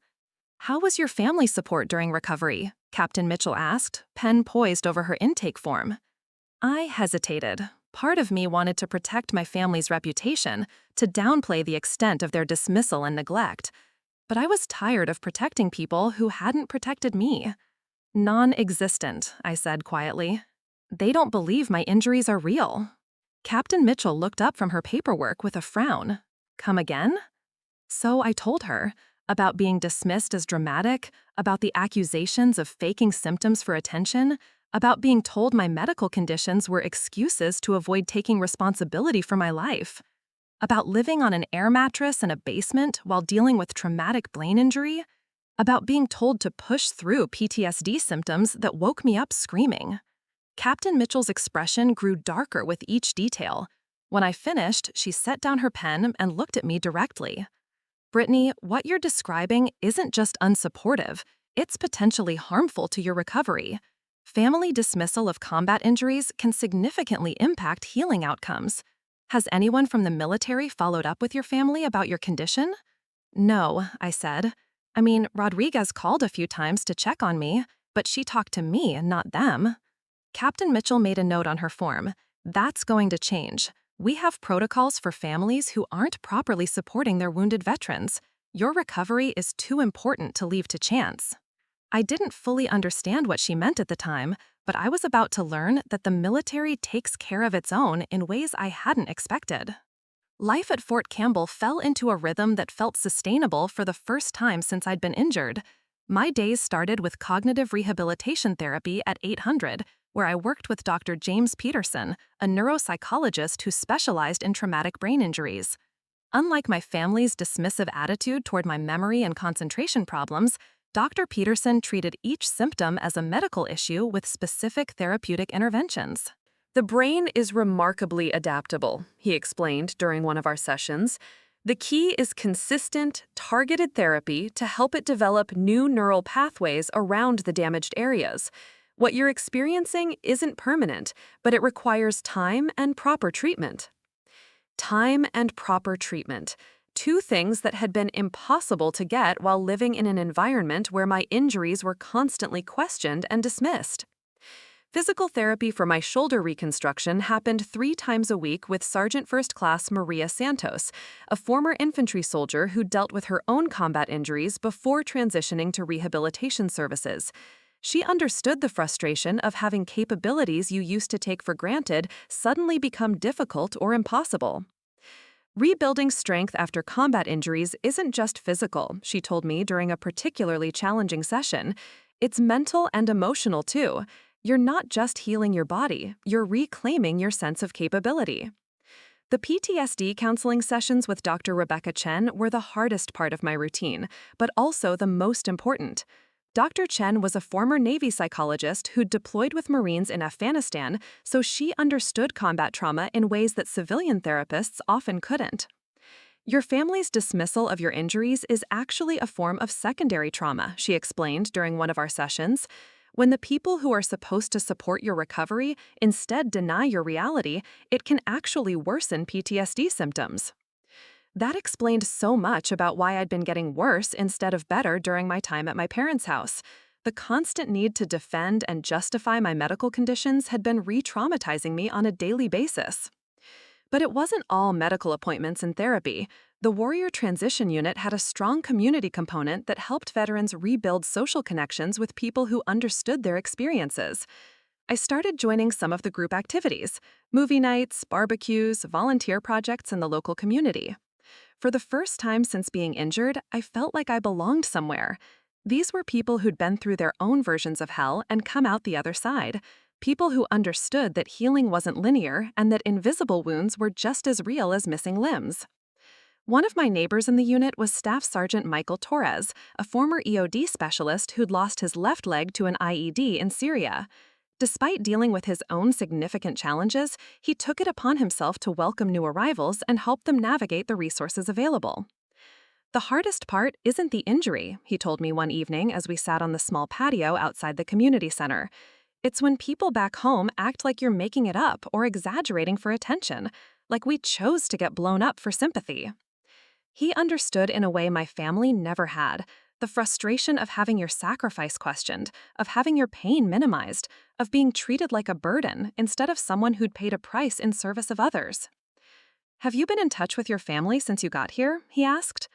How was your family support during recovery? Captain Mitchell asked, pen poised over her intake form. I hesitated. Part of me wanted to protect my family's reputation, to downplay the extent of their dismissal and neglect. But I was tired of protecting people who hadn't protected me. Non-existent, I said quietly. They don't believe my injuries are real. Captain Mitchell looked up from her paperwork with a frown. Come again? So I told her about being dismissed as dramatic, about the accusations of faking symptoms for attention, about being told my medical conditions were excuses to avoid taking responsibility for my life, about living on an air mattress in a basement while dealing with traumatic brain injury, about being told to push through PTSD symptoms that woke me up screaming. Captain Mitchell's expression grew darker with each detail. When I finished, she set down her pen and looked at me directly. Brittany, what you're describing isn't just unsupportive, it's potentially harmful to your recovery. Family dismissal of combat injuries can significantly impact healing outcomes. Has anyone from the military followed up with your family about your condition? No, I said. I mean, Rodriguez called a few times to check on me, but she talked to me, not them. Captain Mitchell made a note on her form. That's going to change. We have protocols for families who aren't properly supporting their wounded veterans. Your recovery is too important to leave to chance. I didn't fully understand what she meant at the time, but I was about to learn that the military takes care of its own in ways I hadn't expected. Life at Fort Campbell fell into a rhythm that felt sustainable for the first time since I'd been injured. My days started with cognitive rehabilitation therapy at 800, where I worked with Dr. James Peterson, a neuropsychologist who specialized in traumatic brain injuries. Unlike my family's dismissive attitude toward my memory and concentration problems, Dr. Peterson treated each symptom as a medical issue with specific therapeutic interventions. The brain is remarkably adaptable, he explained during one of our sessions. The key is consistent, targeted therapy to help it develop new neural pathways around the damaged areas. What you're experiencing isn't permanent, but it requires time and proper treatment. Time and proper treatment. Two things that had been impossible to get while living in an environment where my injuries were constantly questioned and dismissed. Physical therapy for my shoulder reconstruction happened 3 times a week with Sergeant First Class Maria Santos, a former infantry soldier who dealt with her own combat injuries before transitioning to rehabilitation services. She understood the frustration of having capabilities you used to take for granted suddenly become difficult or impossible. Rebuilding strength after combat injuries isn't just physical, she told me during a particularly challenging session. It's mental and emotional too. You're not just healing your body, you're reclaiming your sense of capability. The PTSD counseling sessions with Dr. Rebecca Chen were the hardest part of my routine, but also the most important. Dr. Chen was a former Navy psychologist who'd deployed with Marines in Afghanistan, so she understood combat trauma in ways that civilian therapists often couldn't. Your family's dismissal of your injuries is actually a form of secondary trauma, she explained during one of our sessions. When the people who are supposed to support your recovery instead deny your reality, it can actually worsen PTSD symptoms. That explained so much about why I'd been getting worse instead of better during my time at my parents' house. The constant need to defend and justify my medical conditions had been re-traumatizing me on a daily basis. But it wasn't all medical appointments and therapy. The Warrior Transition Unit had a strong community component that helped veterans rebuild social connections with people who understood their experiences. I started joining some of the group activities: movie nights, barbecues, volunteer projects in the local community. For the first time since being injured, I felt like I belonged somewhere. These were people who'd been through their own versions of hell and come out the other side. People who understood that healing wasn't linear and that invisible wounds were just as real as missing limbs. One of my neighbors in the unit was Staff Sergeant Michael Torres, a former EOD specialist who'd lost his left leg to an IED in Syria. Despite dealing with his own significant challenges, he took it upon himself to welcome new arrivals and help them navigate the resources available. The hardest part isn't the injury, he told me one evening as we sat on the small patio outside the community center. It's when people back home act like you're making it up or exaggerating for attention, like we chose to get blown up for sympathy. He understood in a way my family never had, the frustration of having your sacrifice questioned, of having your pain minimized, of being treated like a burden instead of someone who'd paid a price in service of others. "Have you been in touch with your family since you got here?" he asked.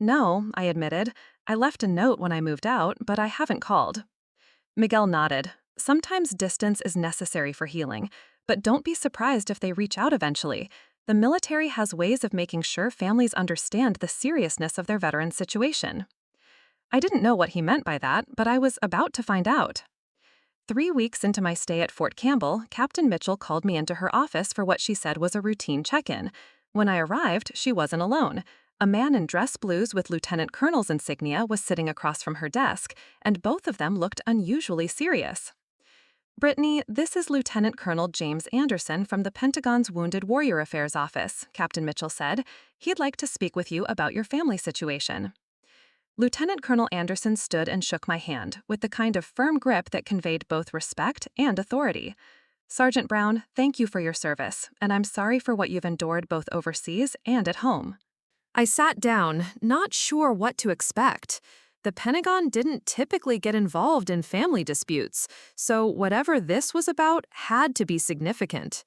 "No," I admitted. "I left a note when I moved out, but I haven't called." Miguel nodded. "Sometimes distance is necessary for healing, but don't be surprised if they reach out eventually. The military has ways of making sure families understand the seriousness of their veterans' situation." I didn't know what he meant by that, but I was about to find out. 3 weeks into my stay at Fort Campbell, Captain Mitchell called me into her office for what she said was a routine check-in. When I arrived, she wasn't alone. A man in dress blues with Lieutenant Colonel's insignia was sitting across from her desk, and both of them looked unusually serious. "Brittany, this is Lieutenant Colonel James Anderson from the Pentagon's Wounded Warrior Affairs Office," Captain Mitchell said. "He'd like to speak with you about your family situation." Lieutenant Colonel Anderson stood and shook my hand, with the kind of firm grip that conveyed both respect and authority. "Sergeant Brown, thank you for your service, and I'm sorry for what you've endured both overseas and at home." I sat down, not sure what to expect. The Pentagon didn't typically get involved in family disputes, so whatever this was about had to be significant.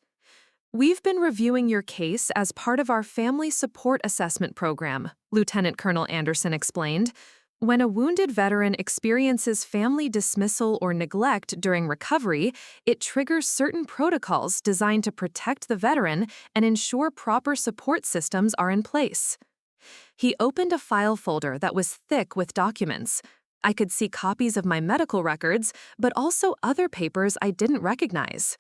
We've been reviewing your case as part of our Family Support Assessment Program, Lieutenant Colonel Anderson explained. When a wounded veteran experiences family dismissal or neglect during recovery, it triggers certain protocols designed to protect the veteran and ensure proper support systems are in place. He opened a file folder that was thick with documents. I could see copies of my medical records, but also other papers I didn't recognize.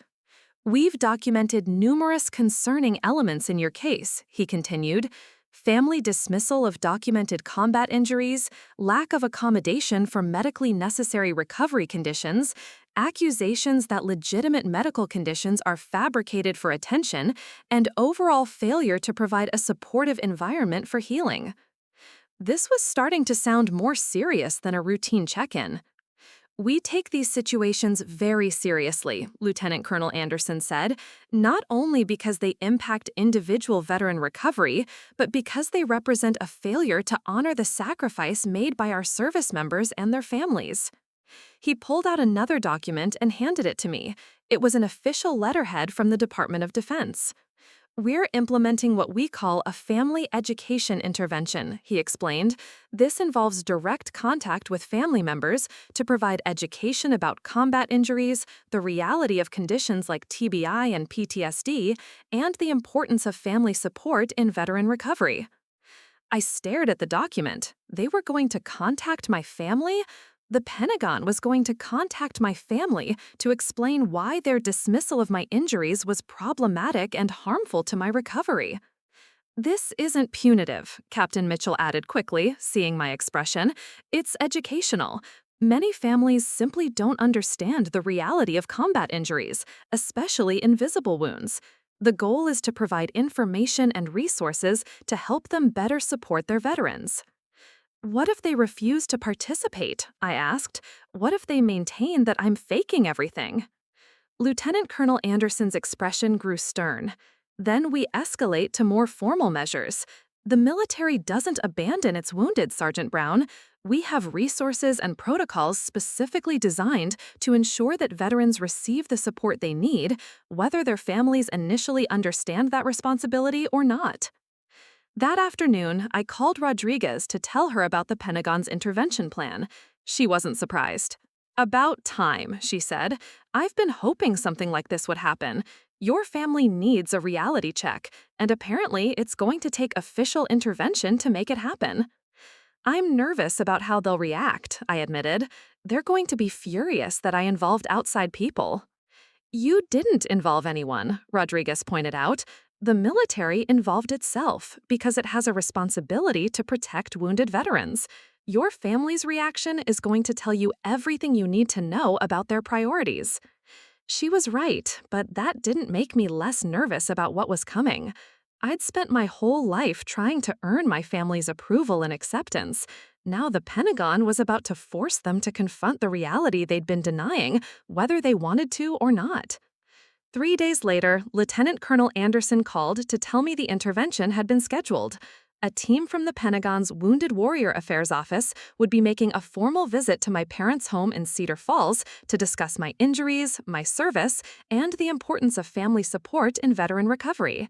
We've documented numerous concerning elements in your case, he continued. Family dismissal of documented combat injuries, lack of accommodation for medically necessary recovery conditions, accusations that legitimate medical conditions are fabricated for attention, and overall failure to provide a supportive environment for healing. This was starting to sound more serious than a routine check-in. We take these situations very seriously, Lieutenant Colonel Anderson said, not only because they impact individual veteran recovery, but because they represent a failure to honor the sacrifice made by our service members and their families. He pulled out another document and handed it to me. It was an official letterhead from the Department of Defense. We're implementing what we call a family education intervention, he explained. This involves direct contact with family members to provide education about combat injuries, the reality of conditions like TBI and PTSD, and the importance of family support in veteran recovery. I stared at the document. They were going to contact my family? The Pentagon was going to contact my family to explain why their dismissal of my injuries was problematic and harmful to my recovery. This isn't punitive, Captain Mitchell added quickly, seeing my expression. It's educational. Many families simply don't understand the reality of combat injuries, especially invisible wounds. The goal is to provide information and resources to help them better support their veterans. What if they refuse to participate? I asked. What if they maintain that I'm faking everything? Lieutenant Colonel Anderson's expression grew stern. Then we escalate to more formal measures. The military doesn't abandon its wounded, Sergeant Brown. We have resources and protocols specifically designed to ensure that veterans receive the support they need, whether their families initially understand that responsibility or not. That afternoon, I called Rodriguez to tell her about the Pentagon's intervention plan. She wasn't surprised. About time, she said. I've been hoping something like this would happen. Your family needs a reality check, and apparently it's going to take official intervention to make it happen. I'm nervous about how they'll react, I admitted. They're going to be furious that I involved outside people. You didn't involve anyone, Rodriguez pointed out. The military involved itself because it has a responsibility to protect wounded veterans. Your family's reaction is going to tell you everything you need to know about their priorities. She was right, but that didn't make me less nervous about what was coming. I'd spent my whole life trying to earn my family's approval and acceptance. Now the Pentagon was about to force them to confront the reality they'd been denying, whether they wanted to or not. 3 days later, Lieutenant Colonel Anderson called to tell me the intervention had been scheduled. A team from the Pentagon's Wounded Warrior Affairs Office would be making a formal visit to my parents' home in Cedar Falls to discuss my injuries, my service, and the importance of family support in veteran recovery.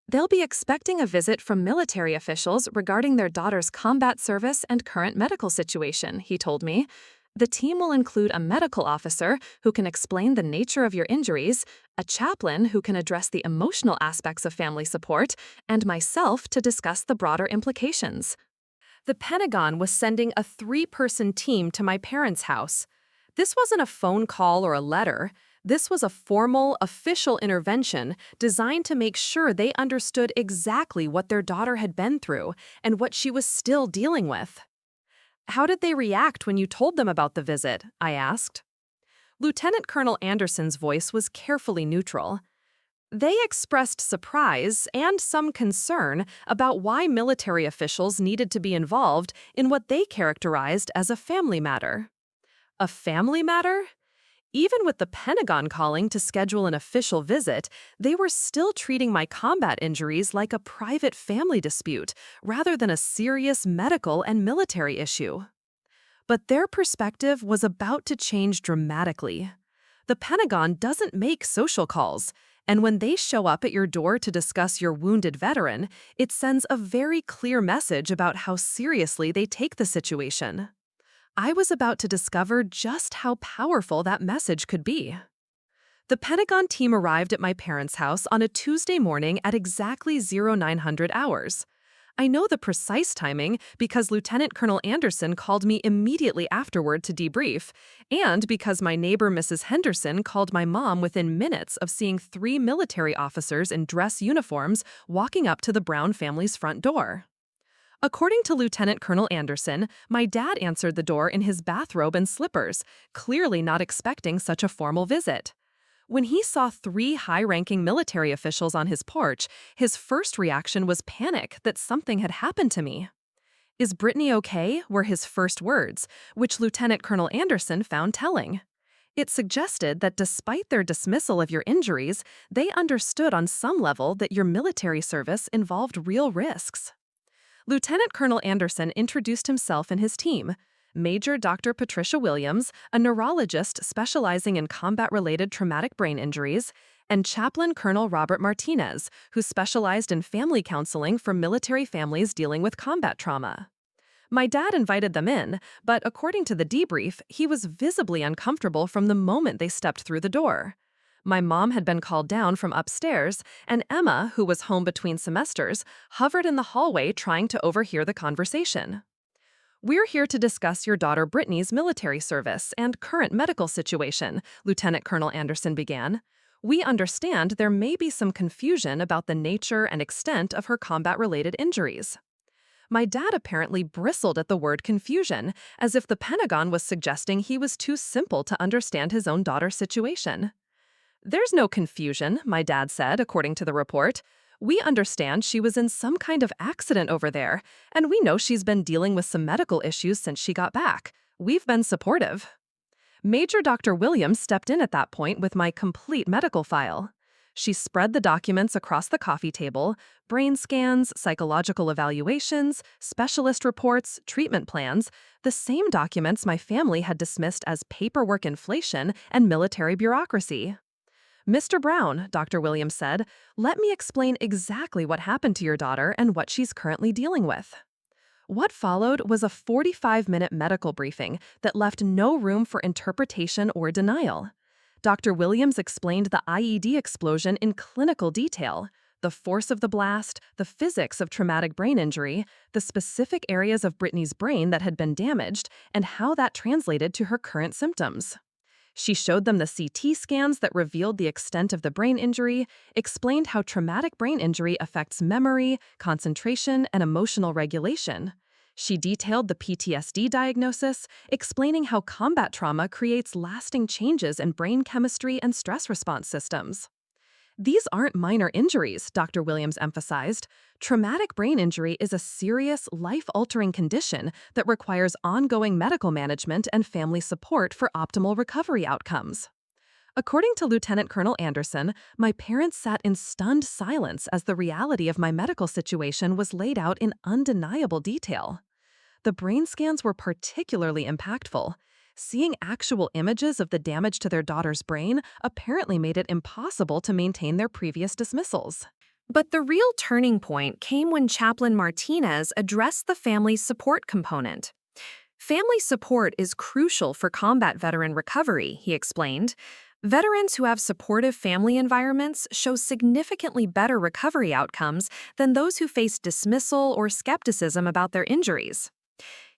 They'll be expecting a visit from military officials regarding their daughter's combat service and current medical situation, he told me. The team will include a medical officer who can explain the nature of your injuries, a chaplain who can address the emotional aspects of family support, and myself to discuss the broader implications. The Pentagon was sending a 3-person team to my parents' house. This wasn't a phone call or a letter. This was a formal, official intervention designed to make sure they understood exactly what their daughter had been through and what she was still dealing with. How did they react when you told them about the visit? I asked. Lieutenant Colonel Anderson's voice was carefully neutral. They expressed surprise and some concern about why military officials needed to be involved in what they characterized as a family matter. A family matter? Even with the Pentagon calling to schedule an official visit, they were still treating my combat injuries like a private family dispute rather than a serious medical and military issue. But their perspective was about to change dramatically. The Pentagon doesn't make social calls. And when they show up at your door to discuss your wounded veteran, it sends a very clear message about how seriously they take the situation. I was about to discover just how powerful that message could be. The Pentagon team arrived at my parents' house on a Tuesday morning at exactly 0900 hours. I know the precise timing because Lieutenant Colonel Anderson called me immediately afterward to debrief, and because my neighbor Mrs. Henderson called my mom within minutes of seeing 3 military officers in dress uniforms walking up to the Brown family's front door. According to Lieutenant Colonel Anderson, my dad answered the door in his bathrobe and slippers, clearly not expecting such a formal visit. When he saw 3 high-ranking military officials on his porch, his first reaction was panic that something had happened to me. "Is Brittany okay?" were his first words, which Lieutenant Colonel Anderson found telling. It suggested that despite their dismissal of your injuries, they understood on some level that your military service involved real risks. Lieutenant Colonel Anderson introduced himself and his team: Major Dr. Patricia Williams, a neurologist specializing in combat-related traumatic brain injuries, and Chaplain Colonel Robert Martinez, who specialized in family counseling for military families dealing with combat trauma. My dad invited them in, but according to the debrief, he was visibly uncomfortable from the moment they stepped through the door. My mom had been called down from upstairs, and Emma, who was home between semesters, hovered in the hallway trying to overhear the conversation. "We're here to discuss your daughter Brittany's military service and current medical situation," Lieutenant Colonel Anderson began. "We understand there may be some confusion about the nature and extent of her combat-related injuries." My dad apparently bristled at the word confusion, as if the Pentagon was suggesting he was too simple to understand his own daughter's situation. "There's no confusion," my dad said, according to the report. "We understand she was in some kind of accident over there, and we know she's been dealing with some medical issues since she got back. We've been supportive." Major Dr. Williams stepped in at that point with my complete medical file. She spread the documents across the coffee table: brain scans, psychological evaluations, specialist reports, treatment plans, the same documents my family had dismissed as paperwork inflation and military bureaucracy. "Mr. Brown," Dr. Williams said, "let me explain exactly what happened to your daughter and what she's currently dealing with." What followed was a 45-minute medical briefing that left no room for interpretation or denial. Dr. Williams explained the IED explosion in clinical detail: the force of the blast, the physics of traumatic brain injury, the specific areas of Brittany's brain that had been damaged, and how that translated to her current symptoms. She showed them the CT scans that revealed the extent of the brain injury, explained how traumatic brain injury affects memory, concentration, and emotional regulation. She detailed the PTSD diagnosis, explaining how combat trauma creates lasting changes in brain chemistry and stress response systems. "These aren't minor injuries," Dr. Williams emphasized. "Traumatic brain injury is a serious, life-altering condition that requires ongoing medical management and family support for optimal recovery outcomes." According to Lieutenant Colonel Anderson, my parents sat in stunned silence as the reality of my medical situation was laid out in undeniable detail. The brain scans were particularly impactful. Seeing actual images of the damage to their daughter's brain apparently made it impossible to maintain their previous dismissals. But the real turning point came when Chaplain Martinez addressed the family support component. "Family support is crucial for combat veteran recovery," he explained. "Veterans who have supportive family environments show significantly better recovery outcomes than those who face dismissal or skepticism about their injuries."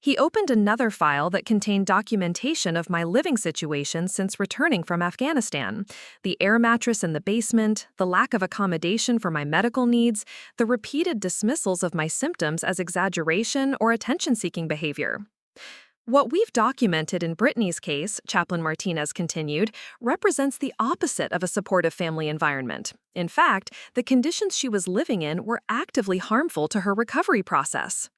He opened another file that contained documentation of my living situation since returning from Afghanistan: the air mattress in the basement, the lack of accommodation for my medical needs, the repeated dismissals of my symptoms as exaggeration or attention-seeking behavior. "What we've documented in Brittany's case," Chaplain Martinez continued, "represents the opposite of a supportive family environment. In fact, the conditions she was living in were actively harmful to her recovery process."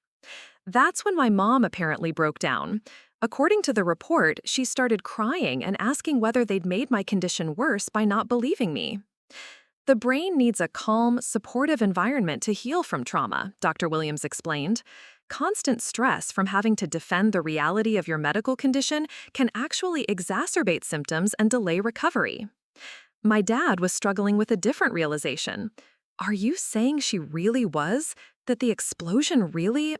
That's when my mom apparently broke down. According to the report, she started crying and asking whether they'd made my condition worse by not believing me. "The brain needs a calm, supportive environment to heal from trauma," Dr. Williams explained. "Constant stress from having to defend the reality of your medical condition can actually exacerbate symptoms and delay recovery." My dad was struggling with a different realization. Are you saying she really was? That the explosion really?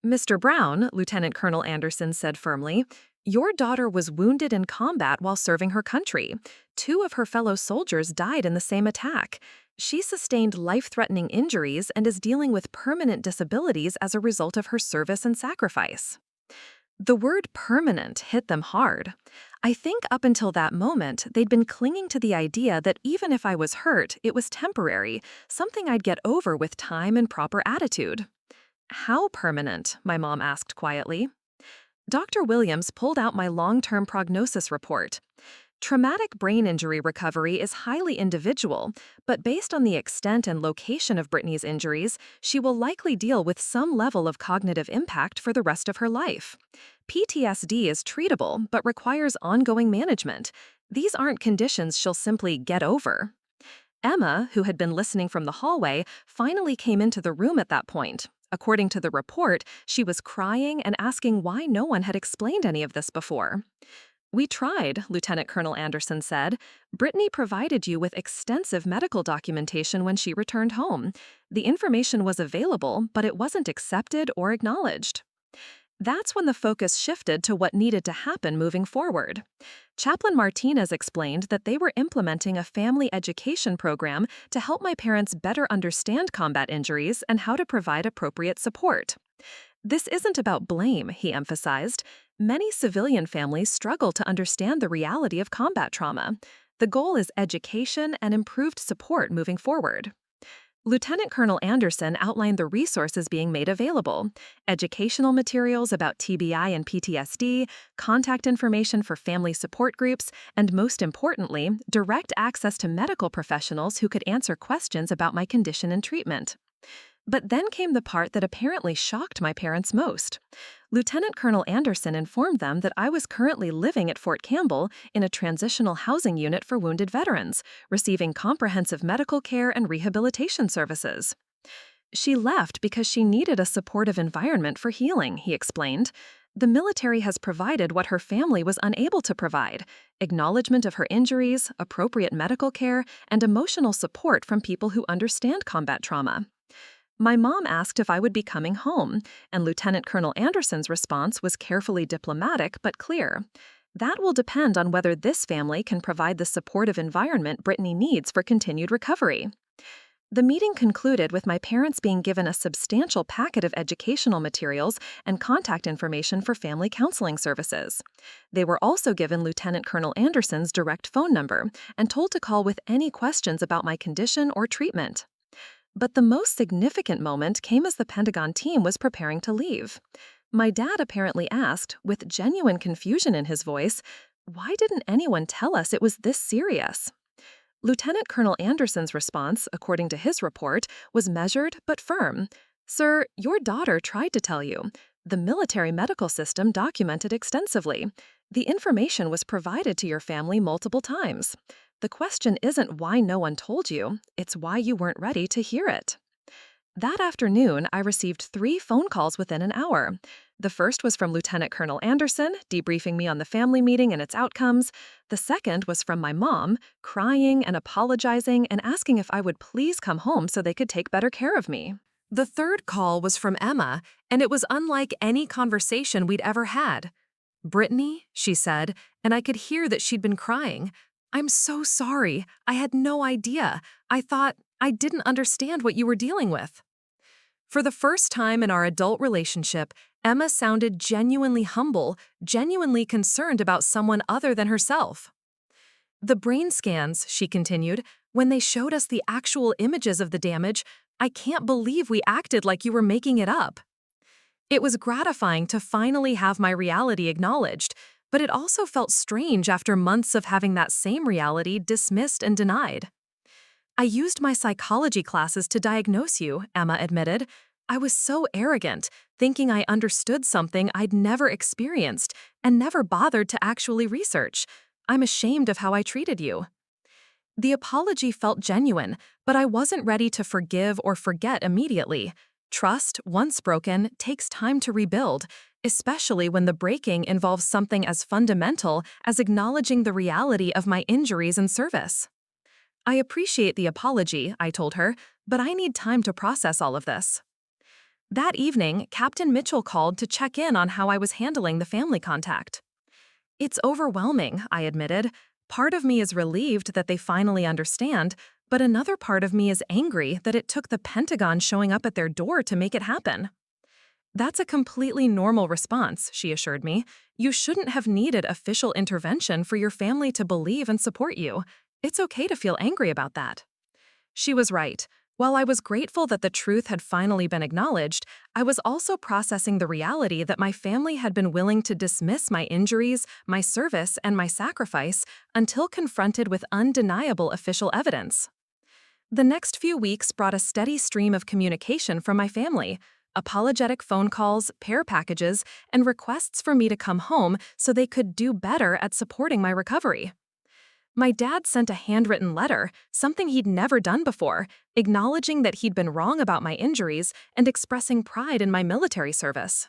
Mr. Brown, Lieutenant Colonel Anderson said firmly, your daughter was wounded in combat while serving her country. Two of her fellow soldiers died in the same attack. She sustained life-threatening injuries and is dealing with permanent disabilities as a result of her service and sacrifice. The word permanent hit them hard. I think up until that moment, they'd been clinging to the idea that even if I was hurt, it was temporary, something I'd get over with time and proper attitude. How permanent? My mom asked quietly. Dr. Williams pulled out my long-term prognosis report. Traumatic brain injury recovery is highly individual, but based on the extent and location of Brittany's injuries, she will likely deal with some level of cognitive impact for the rest of her life. PTSD is treatable, but requires ongoing management. These aren't conditions she'll simply get over. Emma, who had been listening from the hallway, finally came into the room at that point. According to the report, she was crying and asking why no one had explained any of this before. We tried, Lieutenant Colonel Anderson said. Brittany provided you with extensive medical documentation when she returned home. The information was available, but it wasn't accepted or acknowledged. That's when the focus shifted to what needed to happen moving forward. Chaplain Martinez explained that they were implementing a family education program to help my parents better understand combat injuries and how to provide appropriate support. This isn't about blame, he emphasized. Many civilian families struggle to understand the reality of combat trauma. The goal is education and improved support moving forward. Lieutenant Colonel Anderson outlined the resources being made available: educational materials about TBI and PTSD, contact information for family support groups, and most importantly, direct access to medical professionals who could answer questions about my condition and treatment. But then came the part that apparently shocked my parents most. Lieutenant Colonel Anderson informed them that I was currently living at Fort Campbell in a transitional housing unit for wounded veterans, receiving comprehensive medical care and rehabilitation services. She left because she needed a supportive environment for healing, he explained. The military has provided what her family was unable to provide: acknowledgement of her injuries, appropriate medical care, and emotional support from people who understand combat trauma. My mom asked if I would be coming home, and Lieutenant Colonel Anderson's response was carefully diplomatic but clear. That will depend on whether this family can provide the supportive environment Brittany needs for continued recovery. The meeting concluded with my parents being given a substantial packet of educational materials and contact information for family counseling services. They were also given Lieutenant Colonel Anderson's direct phone number and told to call with any questions about my condition or treatment. But the most significant moment came as the Pentagon team was preparing to leave. My dad apparently asked, with genuine confusion in his voice, why didn't anyone tell us it was this serious? Lieutenant Colonel Anderson's response, according to his report, was measured but firm. Sir, your daughter tried to tell you. The military medical system documented extensively. The information was provided to your family multiple times. The question isn't why no one told you, it's why you weren't ready to hear it. That afternoon, I received 3 phone calls within an hour. The first was from Lieutenant Colonel Anderson, debriefing me on the family meeting and its outcomes. The second was from my mom, crying and apologizing and asking if I would please come home so they could take better care of me. The third call was from Emma, and it was unlike any conversation we'd ever had. Brittany, she said, and I could hear that she'd been crying. I'm so sorry. I had no idea. I thought I didn't understand what you were dealing with. For the first time in our adult relationship, Emma sounded genuinely humble, genuinely concerned about someone other than herself. The brain scans, she continued, when they showed us the actual images of the damage, I can't believe we acted like you were making it up. It was gratifying to finally have my reality acknowledged, but it also felt strange after months of having that same reality dismissed and denied. I used my psychology classes to diagnose you, Emma admitted. I was so arrogant, thinking I understood something I'd never experienced and never bothered to actually research. I'm ashamed of how I treated you. The apology felt genuine, but I wasn't ready to forgive or forget immediately. Trust, once broken, takes time to rebuild, especially when the breaking involves something as fundamental as acknowledging the reality of my injuries in service. I appreciate the apology, I told her, but I need time to process all of this. That evening, Captain Mitchell called to check in on how I was handling the family contact. It's overwhelming, I admitted. Part of me is relieved that they finally understand, but another part of me is angry that it took the Pentagon showing up at their door to make it happen. That's a completely normal response, she assured me. You shouldn't have needed official intervention for your family to believe and support you. It's okay to feel angry about that. She was right. While I was grateful that the truth had finally been acknowledged, I was also processing the reality that my family had been willing to dismiss my injuries, my service, and my sacrifice until confronted with undeniable official evidence. The next few weeks brought a steady stream of communication from my family, apologetic phone calls, care packages, and requests for me to come home so they could do better at supporting my recovery. My dad sent a handwritten letter, something he'd never done before, acknowledging that he'd been wrong about my injuries and expressing pride in my military service.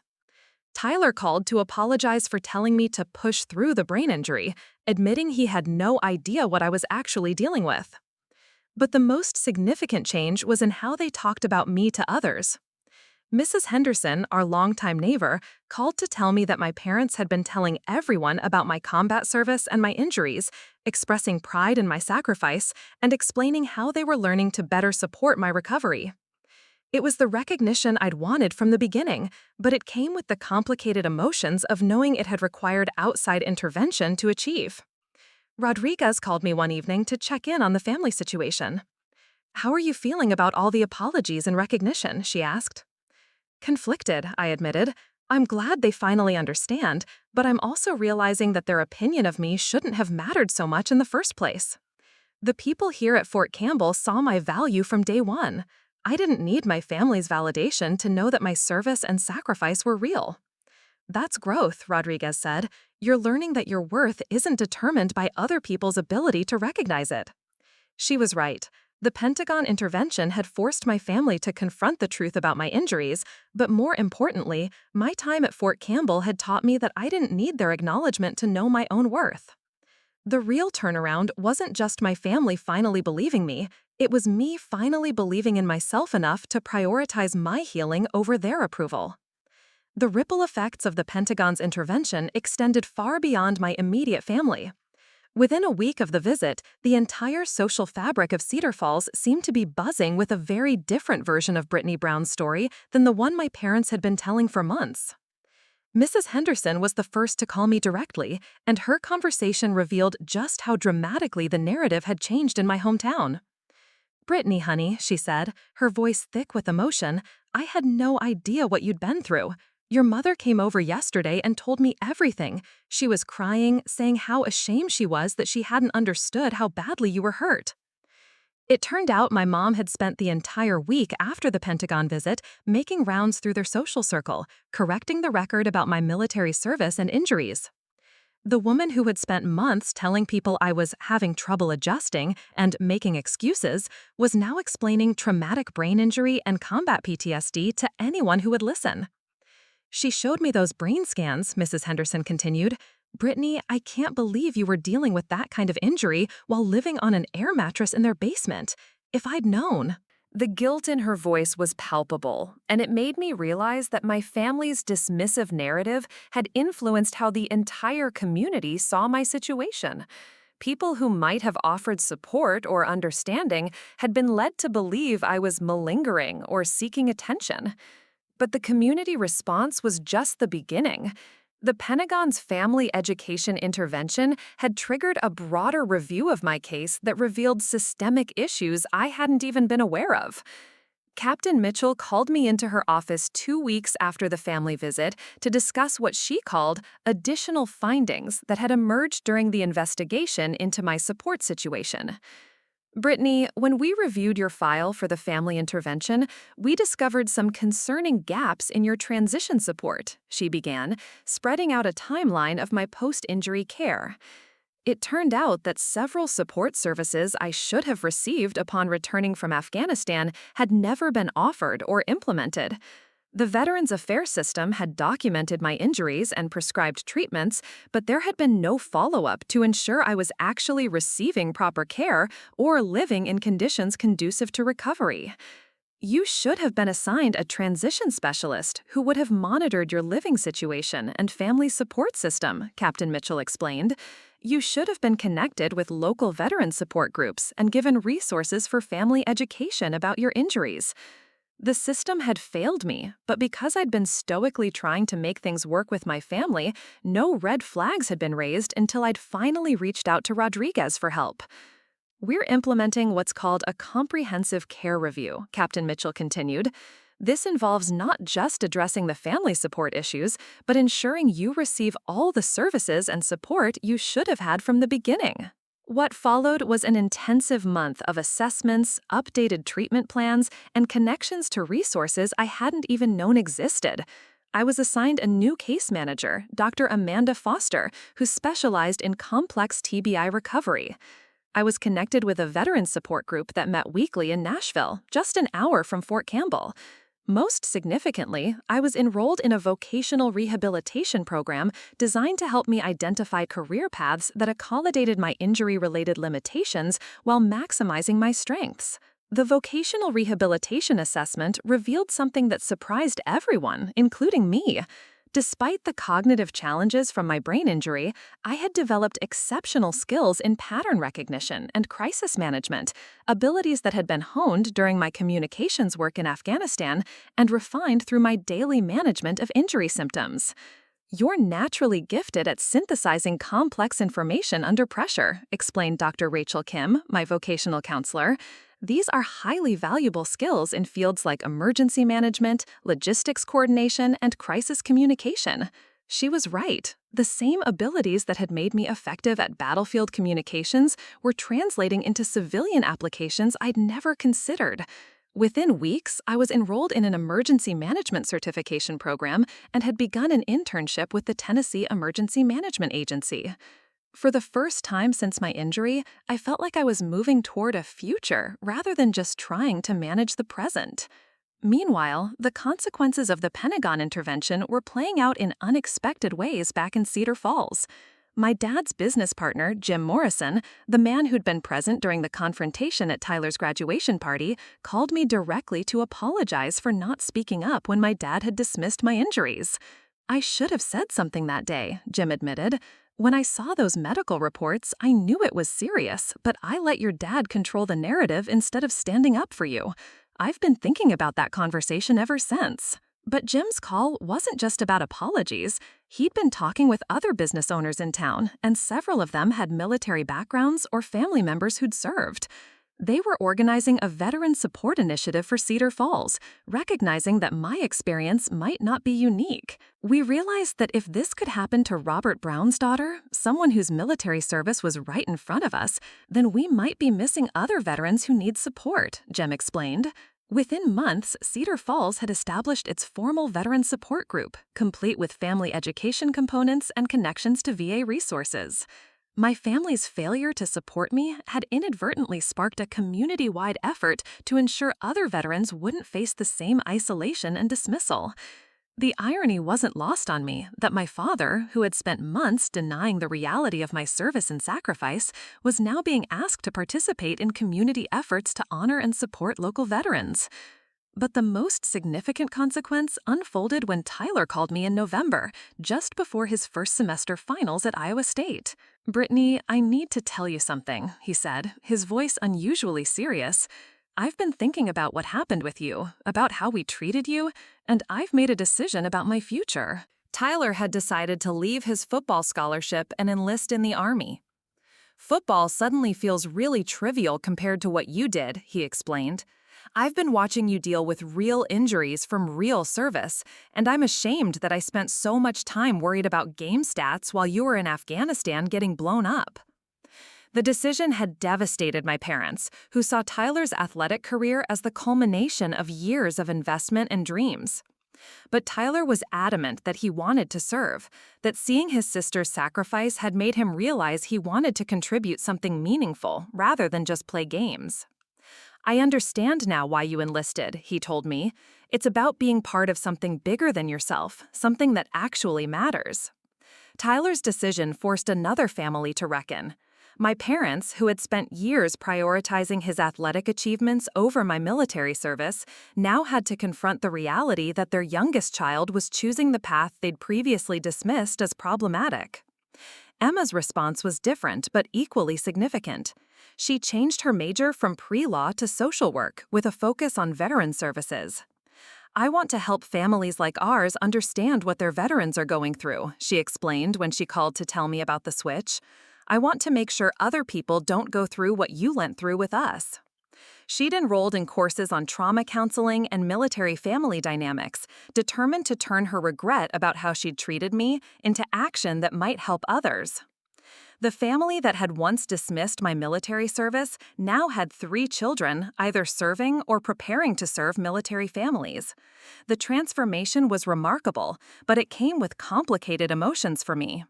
Tyler called to apologize for telling me to push through the brain injury, admitting he had no idea what I was actually dealing with. But the most significant change was in how they talked about me to others. Mrs. Henderson, our longtime neighbor, called to tell me that my parents had been telling everyone about my combat service and my injuries, expressing pride in my sacrifice, and explaining how they were learning to better support my recovery. It was the recognition I'd wanted from the beginning, but it came with the complicated emotions of knowing it had required outside intervention to achieve. Rodriguez called me one evening to check in on the family situation. "How are you feeling about all the apologies and recognition?" she asked. "Conflicted," I admitted. "I'm glad they finally understand, but I'm also realizing that their opinion of me shouldn't have mattered so much in the first place. The people here at Fort Campbell saw my value from day one. I didn't need my family's validation to know that my service and sacrifice were real." "That's growth," Rodriguez said. "You're learning that your worth isn't determined by other people's ability to recognize it." She was right. The Pentagon intervention had forced my family to confront the truth about my injuries, but more importantly, my time at Fort Campbell had taught me that I didn't need their acknowledgement to know my own worth. The real turnaround wasn't just my family finally believing me, it was me finally believing in myself enough to prioritize my healing over their approval. The ripple effects of the Pentagon's intervention extended far beyond my immediate family. Within a week of the visit, the entire social fabric of Cedar Falls seemed to be buzzing with a very different version of Brittany Brown's story than the one my parents had been telling for months. Mrs. Henderson was the first to call me directly, and her conversation revealed just how dramatically the narrative had changed in my hometown. "Brittany, honey," she said, her voice thick with emotion, "I had no idea what you'd been through. Your mother came over yesterday and told me everything. She was crying, saying how ashamed she was that she hadn't understood how badly you were hurt." It turned out my mom had spent the entire week after the Pentagon visit making rounds through their social circle, correcting the record about my military service and injuries. The woman who had spent months telling people I was having trouble adjusting and making excuses was now explaining traumatic brain injury and combat PTSD to anyone who would listen. "She showed me those brain scans," Mrs. Henderson continued. "Brittany, I can't believe you were dealing with that kind of injury while living on an air mattress in their basement. If I'd known." The guilt in her voice was palpable, and it made me realize that my family's dismissive narrative had influenced how the entire community saw my situation. People who might have offered support or understanding had been led to believe I was malingering or seeking attention. But the community response was just the beginning. The Pentagon's family education intervention had triggered a broader review of my case that revealed systemic issues I hadn't even been aware of. Captain Mitchell called me into her office 2 weeks after the family visit to discuss what she called additional findings that had emerged during the investigation into my support situation. "Brittany, when we reviewed your file for the family intervention, we discovered some concerning gaps in your transition support," she began, spreading out a timeline of my post-injury care. "It turned out that several support services I should have received upon returning from Afghanistan had never been offered or implemented. The Veterans Affairs system had documented my injuries and prescribed treatments, but there had been no follow-up to ensure I was actually receiving proper care or living in conditions conducive to recovery. You should have been assigned a transition specialist who would have monitored your living situation and family support system, Captain Mitchell explained. You should have been connected with local veteran support groups and given resources for family education about your injuries. The system had failed me, but because I'd been stoically trying to make things work with my family, no red flags had been raised until I'd finally reached out to Rodriguez for help. We're implementing what's called a comprehensive care review, Captain Mitchell continued. This involves not just addressing the family support issues, but ensuring you receive all the services and support you should have had from the beginning. What followed was an intensive month of assessments, updated treatment plans, and connections to resources I hadn't even known existed. I was assigned a new case manager, Dr. Amanda Foster, who specialized in complex TBI recovery. I was connected with a veteran support group that met weekly in Nashville, just an hour from Fort Campbell. Most significantly, I was enrolled in a vocational rehabilitation program designed to help me identify career paths that accommodated my injury-related limitations while maximizing my strengths. The vocational rehabilitation assessment revealed something that surprised everyone, including me. Despite the cognitive challenges from my brain injury, I had developed exceptional skills in pattern recognition and crisis management, abilities that had been honed during my communications work in Afghanistan and refined through my daily management of injury symptoms. You're naturally gifted at synthesizing complex information under pressure, explained Dr. Rachel Kim, my vocational counselor. These are highly valuable skills in fields like emergency management, logistics coordination, and crisis communication. She was right. The same abilities that had made me effective at battlefield communications were translating into civilian applications I'd never considered. Within weeks, I was enrolled in an emergency management certification program and had begun an internship with the Tennessee Emergency Management Agency. For the first time since my injury, I felt like I was moving toward a future rather than just trying to manage the present. Meanwhile, the consequences of the Pentagon intervention were playing out in unexpected ways back in Cedar Falls. My dad's business partner, Jim Morrison, the man who'd been present during the confrontation at Tyler's graduation party, called me directly to apologize for not speaking up when my dad had dismissed my injuries. I should have said something that day, Jim admitted. When I saw those medical reports, I knew it was serious, but I let your dad control the narrative instead of standing up for you. I've been thinking about that conversation ever since. But Jim's call wasn't just about apologies. He'd been talking with other business owners in town, and several of them had military backgrounds or family members who'd served. They were organizing a veteran support initiative for Cedar Falls, recognizing that my experience might not be unique. We realized that if this could happen to Robert Brown's daughter, someone whose military service was right in front of us, then we might be missing other veterans who need support, Jem explained. Within months, Cedar Falls had established its formal veteran support group, complete with family education components and connections to VA resources. My family's failure to support me had inadvertently sparked a community-wide effort to ensure other veterans wouldn't face the same isolation and dismissal. The irony wasn't lost on me that my father, who had spent months denying the reality of my service and sacrifice, was now being asked to participate in community efforts to honor and support local veterans. But the most significant consequence unfolded when Tyler called me in November, just before his first semester finals at Iowa State. "Brittany, I need to tell you something," he said, his voice unusually serious. "I've been thinking about what happened with you, about how we treated you, and I've made a decision about my future." Tyler had decided to leave his football scholarship and enlist in the Army. "Football suddenly feels really trivial compared to what you did," he explained. "I've been watching you deal with real injuries from real service, and I'm ashamed that I spent so much time worried about game stats while you were in Afghanistan getting blown up." The decision had devastated my parents, who saw Tyler's athletic career as the culmination of years of investment and dreams. But Tyler was adamant that he wanted to serve, that seeing his sister's sacrifice had made him realize he wanted to contribute something meaningful rather than just play games. "I understand now why you enlisted," he told me. It's about being part of something bigger than yourself, something that actually matters. Tyler's decision forced another family to reckon. My parents, who had spent years prioritizing his athletic achievements over my military service, now had to confront the reality that their youngest child was choosing the path they'd previously dismissed as problematic. Emma's response was different but equally significant. She changed her major from pre-law to social work with a focus on veteran services. "I want to help families like ours understand what their veterans are going through," she explained when she called to tell me about the switch. "I want to make sure other people don't go through what you went through with us." She'd enrolled in courses on trauma counseling and military family dynamics, determined to turn her regret about how she'd treated me into action that might help others. The family that had once dismissed my military service now had 3 children, either serving or preparing to serve military families. The transformation was remarkable, but it came with complicated emotions for me.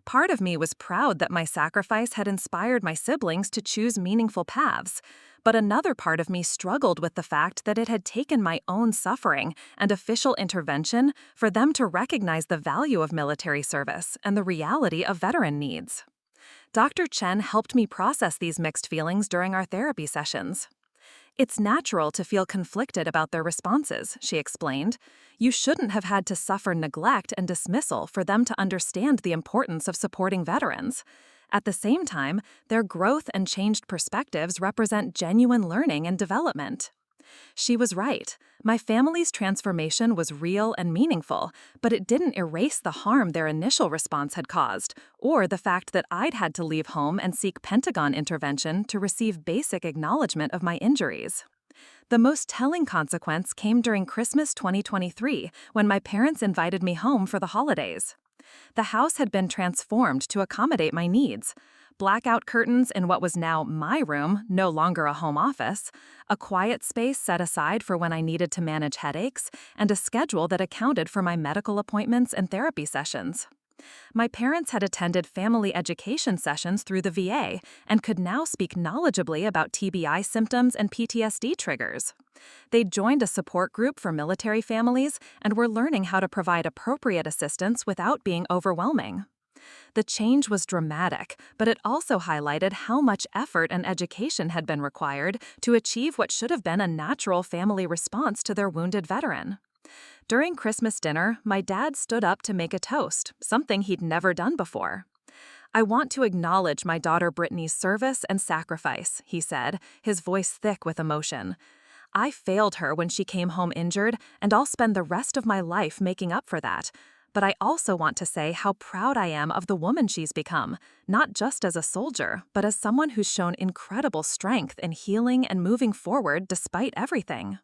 Part of me was proud that my sacrifice had inspired my siblings to choose meaningful paths, but another part of me struggled with the fact that it had taken my own suffering and official intervention for them to recognize the value of military service and the reality of veteran needs. Dr. Chen helped me process these mixed feelings during our therapy sessions. "It's natural to feel conflicted about their responses," she explained. "You shouldn't have had to suffer neglect and dismissal for them to understand the importance of supporting veterans. At the same time, their growth and changed perspectives represent genuine learning and development." She was right. My family's transformation was real and meaningful, but it didn't erase the harm their initial response had caused, or the fact that I'd had to leave home and seek Pentagon intervention to receive basic acknowledgement of my injuries. The most telling consequence came during Christmas 2023, when my parents invited me home for the holidays. The house had been transformed to accommodate my needs. Blackout curtains in what was now my room, no longer a home office, a quiet space set aside for when I needed to manage headaches, and a schedule that accounted for my medical appointments and therapy sessions. My parents had attended family education sessions through the VA and could now speak knowledgeably about TBI symptoms and PTSD triggers. They'd joined a support group for military families and were learning how to provide appropriate assistance without being overwhelming. The change was dramatic, but it also highlighted how much effort and education had been required to achieve what should have been a natural family response to their wounded veteran. During Christmas dinner, my dad stood up to make a toast, something he'd never done before. "I want to acknowledge my daughter Brittany's service and sacrifice," he said, his voice thick with emotion. "I failed her when she came home injured, and I'll spend the rest of my life making up for that. But I also want to say how proud I am of the woman she's become, not just as a soldier, but as someone who's shown incredible strength in healing and moving forward despite everything."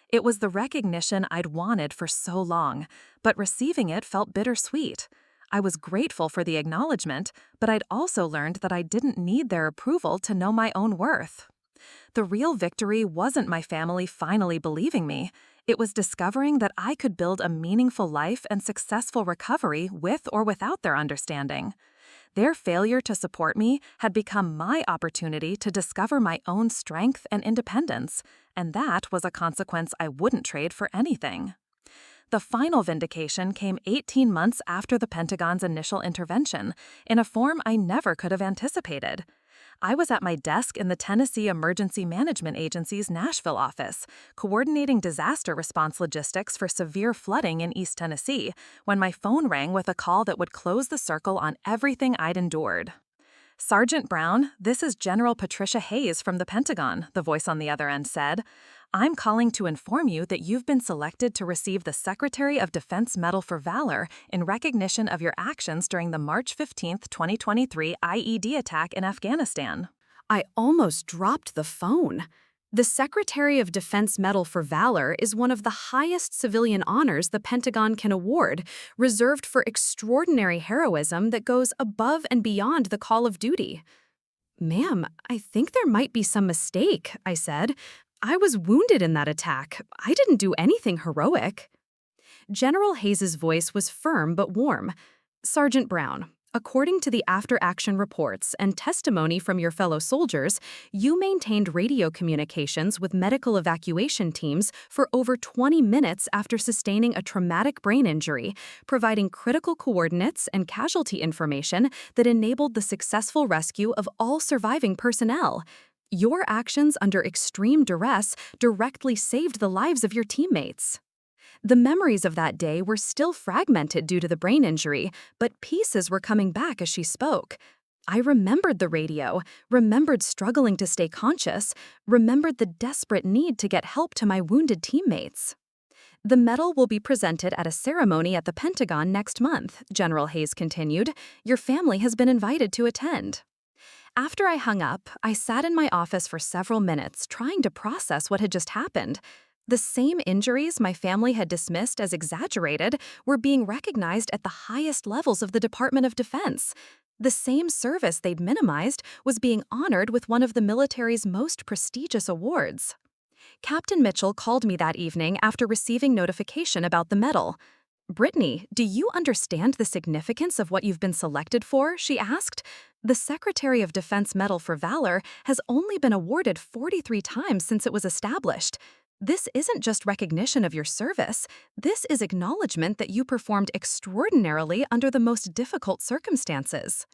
It was the recognition I'd wanted for so long, but receiving it felt bittersweet. I was grateful for the acknowledgement, but I'd also learned that I didn't need their approval to know my own worth. The real victory wasn't my family finally believing me. It was discovering that I could build a meaningful life and successful recovery with or without their understanding. Their failure to support me had become my opportunity to discover my own strength and independence, and that was a consequence I wouldn't trade for anything. The final vindication came 18 months after the Pentagon's initial intervention, in a form I never could have anticipated. I was at my desk in the Tennessee Emergency Management Agency's Nashville office, coordinating disaster response logistics for severe flooding in East Tennessee, when my phone rang with a call that would close the circle on everything I'd endured. "Sergeant Brown, this is General Patricia Hayes from the Pentagon," the voice on the other end said. "I'm calling to inform you that you've been selected to receive the Secretary of Defense Medal for Valor in recognition of your actions during the March 15, 2023 IED attack in Afghanistan." I almost dropped the phone. The Secretary of Defense Medal for Valor is one of the highest civilian honors the Pentagon can award, reserved for extraordinary heroism that goes above and beyond the call of duty. "Ma'am, I think there might be some mistake," I said. "I was wounded in that attack. I didn't do anything heroic." General Hayes's voice was firm but warm. "Sergeant Brown, According to the after-action reports and testimony from your fellow soldiers, you maintained radio communications with medical evacuation teams for over 20 minutes after sustaining a traumatic brain injury, providing critical coordinates and casualty information that enabled the successful rescue of all surviving personnel. Your actions under extreme duress directly saved the lives of your teammates. The memories of that day were still fragmented due to the brain injury, but pieces were coming back as she spoke. I remembered the radio, remembered struggling to stay conscious, remembered the desperate need to get help to my wounded teammates. The medal will be presented at a ceremony at the Pentagon next month, General Hayes continued. Your family has been invited to attend. After I hung up, I sat in my office for several minutes trying to process what had just happened. The same injuries my family had dismissed as exaggerated were being recognized at the highest levels of the Department of Defense. The same service they'd minimized was being honored with one of the military's most prestigious awards. Captain Mitchell called me that evening after receiving notification about the medal. "Brittany, do you understand the significance of what you've been selected for?" she asked. "The Secretary of Defense Medal for Valor has only been awarded 43 times since it was established. This isn't just recognition of your service. This is acknowledgement that you performed extraordinarily under the most difficult circumstances."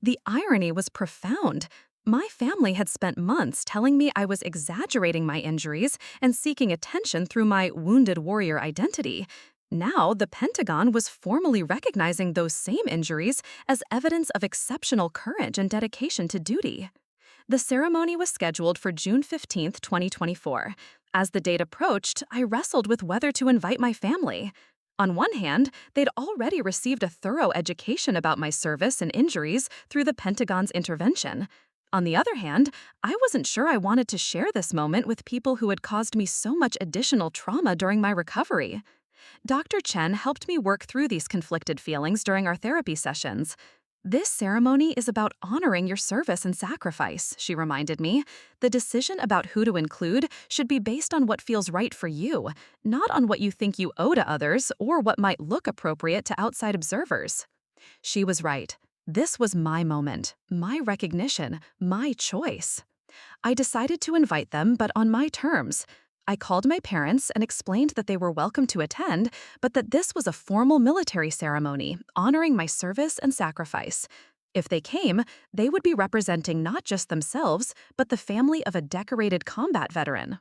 The irony was profound. My family had spent months telling me I was exaggerating my injuries and seeking attention through my wounded warrior identity. Now, the Pentagon was formally recognizing those same injuries as evidence of exceptional courage and dedication to duty. The ceremony was scheduled for June 15, 2024. As the date approached, I wrestled with whether to invite my family. On one hand, they'd already received a thorough education about my service and injuries through the Pentagon's intervention. On the other hand, I wasn't sure I wanted to share this moment with people who had caused me so much additional trauma during my recovery. Dr. Chen helped me work through these conflicted feelings during our therapy sessions. "This ceremony is about honoring your service and sacrifice," she reminded me. "The decision about who to include should be based on what feels right for you, not on what you think you owe to others or what might look appropriate to outside observers." She was right. This was my moment, my recognition, my choice. I decided to invite them, but on my terms. I called my parents and explained that they were welcome to attend, but that this was a formal military ceremony honoring my service and sacrifice. If they came, they would be representing not just themselves, but the family of a decorated combat veteran.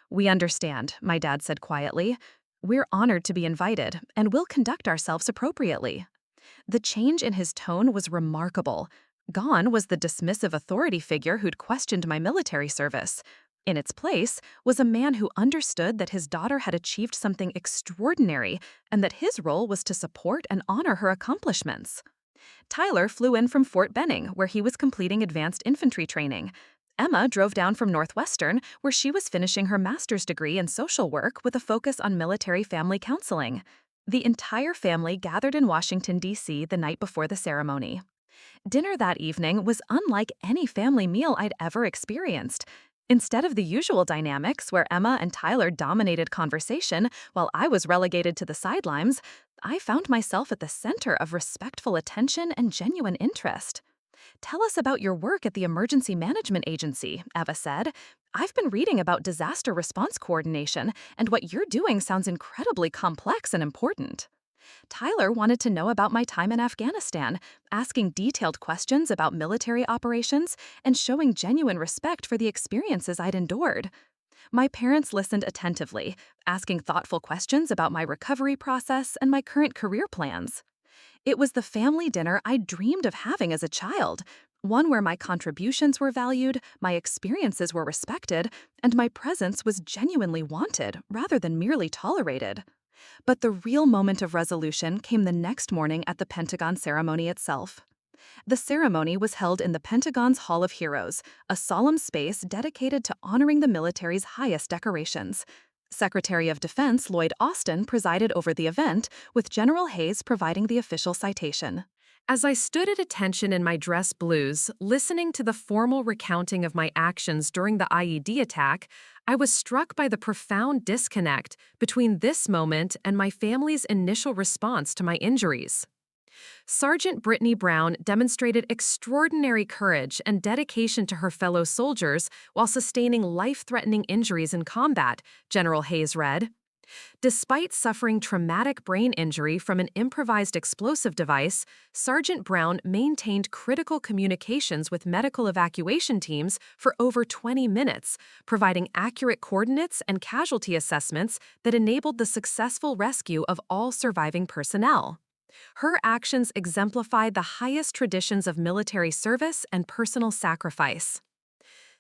"We understand," my dad said quietly. "We're honored to be invited, and we'll conduct ourselves appropriately." The change in his tone was remarkable. Gone was the dismissive authority figure who'd questioned my military service. In its place was a man who understood that his daughter had achieved something extraordinary and that his role was to support and honor her accomplishments. Tyler flew in from Fort Benning, where he was completing advanced infantry training. Emma drove down from Northwestern, where she was finishing her master's degree in social work with a focus on military family counseling. The entire family gathered in Washington, D.C. the night before the ceremony. Dinner that evening was unlike any family meal I'd ever experienced. Instead of the usual dynamics where Emma and Tyler dominated conversation while I was relegated to the sidelines, I found myself at the center of respectful attention and genuine interest. "Tell us about your work at the Emergency Management Agency," Eva said. "I've been reading about disaster response coordination, and what you're doing sounds incredibly complex and important." Tyler wanted to know about my time in Afghanistan, asking detailed questions about military operations and showing genuine respect for the experiences I'd endured. My parents listened attentively, asking thoughtful questions about my recovery process and my current career plans. It was the family dinner I dreamed of having as a child, one where my contributions were valued, my experiences were respected, and my presence was genuinely wanted rather than merely tolerated. But the real moment of resolution came the next morning at the Pentagon ceremony itself. The ceremony was held in the Pentagon's Hall of Heroes, a solemn space dedicated to honoring the military's highest decorations. Secretary of Defense Lloyd Austin presided over the event, with General Hayes providing the official citation. As I stood at attention in my dress blues, listening to the formal recounting of my actions during the IED attack, I was struck by the profound disconnect between this moment and my family's initial response to my injuries. Sergeant Brittany Brown demonstrated extraordinary courage and dedication to her fellow soldiers while sustaining life-threatening injuries in combat, General Hayes read. Despite suffering traumatic brain injury from an improvised explosive device, Sergeant Brown maintained critical communications with medical evacuation teams for over 20 minutes, providing accurate coordinates and casualty assessments that enabled the successful rescue of all surviving personnel. Her actions exemplified the highest traditions of military service and personal sacrifice.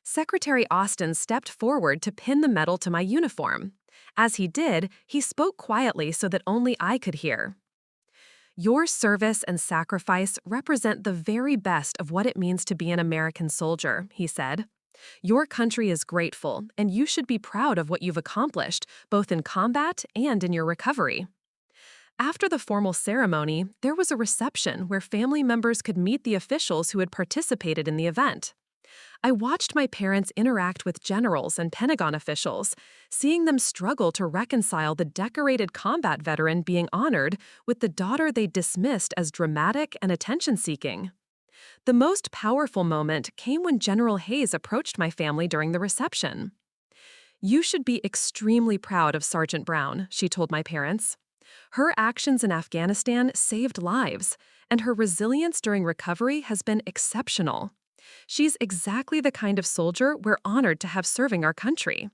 Secretary Austin stepped forward to pin the medal to my uniform. As he did, he spoke quietly so that only I could hear. Your service and sacrifice represent the very best of what it means to be an American soldier, he said. Your country is grateful, and you should be proud of what you've accomplished, both in combat and in your recovery. After the formal ceremony, there was a reception where family members could meet the officials who had participated in the event. I watched my parents interact with generals and Pentagon officials, seeing them struggle to reconcile the decorated combat veteran being honored with the daughter they dismissed as dramatic and attention-seeking. The most powerful moment came when General Hayes approached my family during the reception. You should be extremely proud of Sergeant Brown, she told my parents. Her actions in Afghanistan saved lives, and her resilience during recovery has been exceptional. She's exactly the kind of soldier we're honored to have serving our country.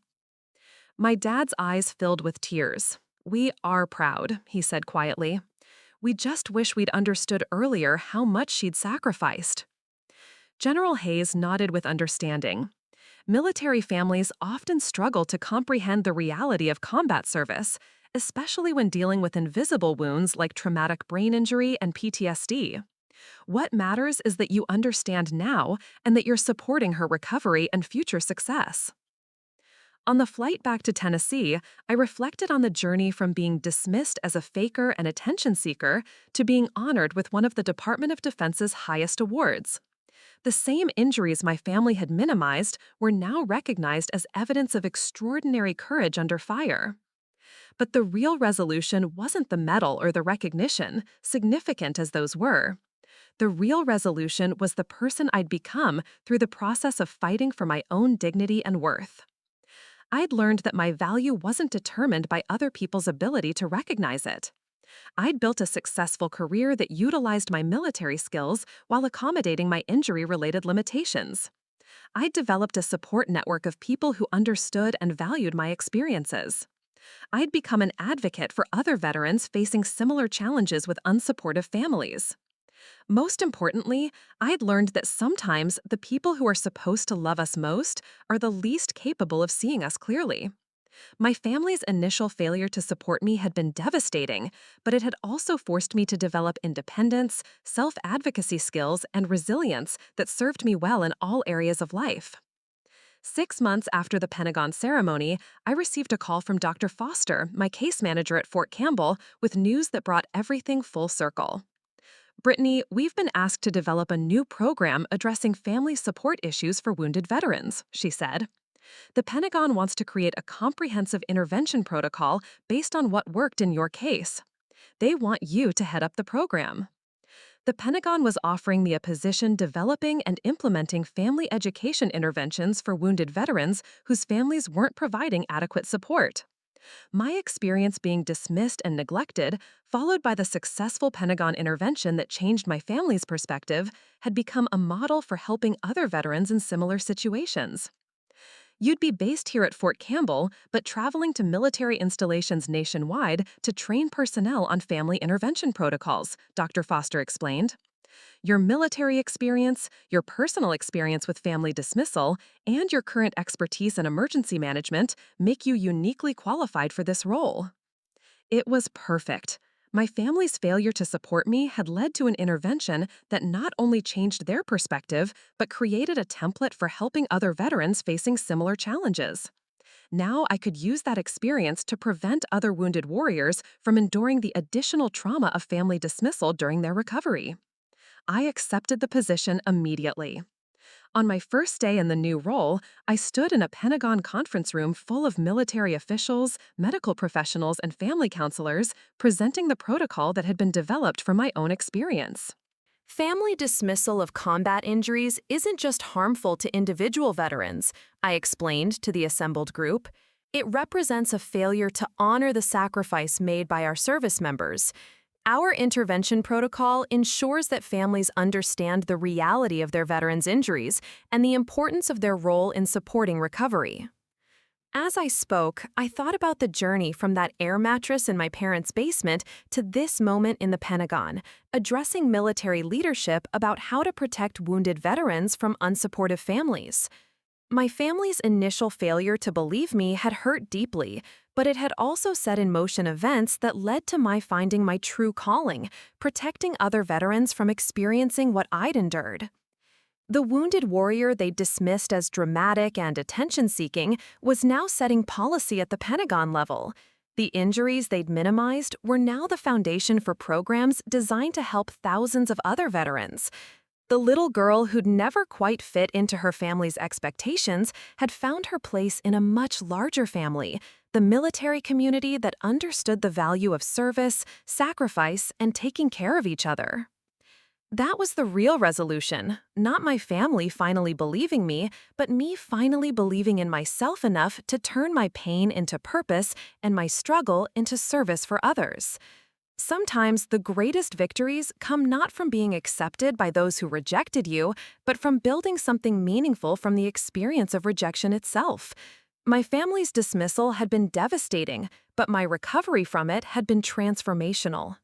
My dad's eyes filled with tears. We are proud, he said quietly. We just wish we'd understood earlier how much she'd sacrificed. General Hayes nodded with understanding. Military families often struggle to comprehend the reality of combat service, especially when dealing with invisible wounds like traumatic brain injury and PTSD. What matters is that you understand now and that you're supporting her recovery and future success. On the flight back to Tennessee, I reflected on the journey from being dismissed as a faker and attention seeker to being honored with one of the Department of Defense's highest awards. The same injuries my family had minimized were now recognized as evidence of extraordinary courage under fire. But the real resolution wasn't the medal or the recognition, significant as those were. The real resolution was the person I'd become through the process of fighting for my own dignity and worth. I'd learned that my value wasn't determined by other people's ability to recognize it. I'd built a successful career that utilized my military skills while accommodating my injury-related limitations. I'd developed a support network of people who understood and valued my experiences. I'd become an advocate for other veterans facing similar challenges with unsupportive families. Most importantly, I'd learned that sometimes the people who are supposed to love us most are the least capable of seeing us clearly. My family's initial failure to support me had been devastating, but it had also forced me to develop independence, self-advocacy skills, and resilience that served me well in all areas of life. 6 months after the Pentagon ceremony, I received a call from Dr. Foster, my case manager at Fort Campbell, with news that brought everything full circle. Brittany, we've been asked to develop a new program addressing family support issues for wounded veterans, she said. The Pentagon wants to create a comprehensive intervention protocol based on what worked in your case. They want you to head up the program. The Pentagon was offering me a position developing and implementing family education interventions for wounded veterans whose families weren't providing adequate support. My experience being dismissed and neglected, followed by the successful Pentagon intervention that changed my family's perspective, had become a model for helping other veterans in similar situations. You'd be based here at Fort Campbell, but traveling to military installations nationwide to train personnel on family intervention protocols, Dr. Foster explained. Your military experience, your personal experience with family dismissal, and your current expertise in emergency management make you uniquely qualified for this role. It was perfect. My family's failure to support me had led to an intervention that not only changed their perspective, but created a template for helping other veterans facing similar challenges. Now I could use that experience to prevent other wounded warriors from enduring the additional trauma of family dismissal during their recovery. I accepted the position immediately. On my first day in the new role, I stood in a Pentagon conference room full of military officials, medical professionals, and family counselors, presenting the protocol that had been developed from my own experience. Family dismissal of combat injuries isn't just harmful to individual veterans, I explained to the assembled group. It represents a failure to honor the sacrifice made by our service members. Our intervention protocol ensures that families understand the reality of their veterans' injuries and the importance of their role in supporting recovery. As I spoke, I thought about the journey from that air mattress in my parents' basement to this moment in the Pentagon, addressing military leadership about how to protect wounded veterans from unsupportive families. My family's initial failure to believe me had hurt deeply, but it had also set in motion events that led to my finding my true calling, protecting other veterans from experiencing what I'd endured. The wounded warrior they dismissed as dramatic and attention-seeking was now setting policy at the Pentagon level. The injuries they'd minimized were now the foundation for programs designed to help thousands of other veterans. The little girl who'd never quite fit into her family's expectations had found her place in a much larger family, the military community that understood the value of service, sacrifice, and taking care of each other. That was the real resolution, not my family finally believing me, but me finally believing in myself enough to turn my pain into purpose and my struggle into service for others. Sometimes the greatest victories come not from being accepted by those who rejected you, but from building something meaningful from the experience of rejection itself. My family's dismissal had been devastating, but my recovery from it had been transformational.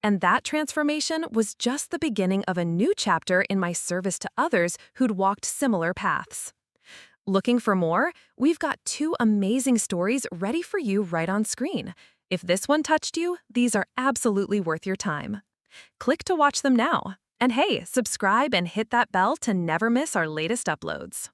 And that transformation was just the beginning of a new chapter in my service to others who'd walked similar paths. Looking for more? We've got 2 amazing stories ready for you right on screen. If this one touched you, these are absolutely worth your time. Click to watch them now. And hey, subscribe and hit that bell to never miss our latest uploads.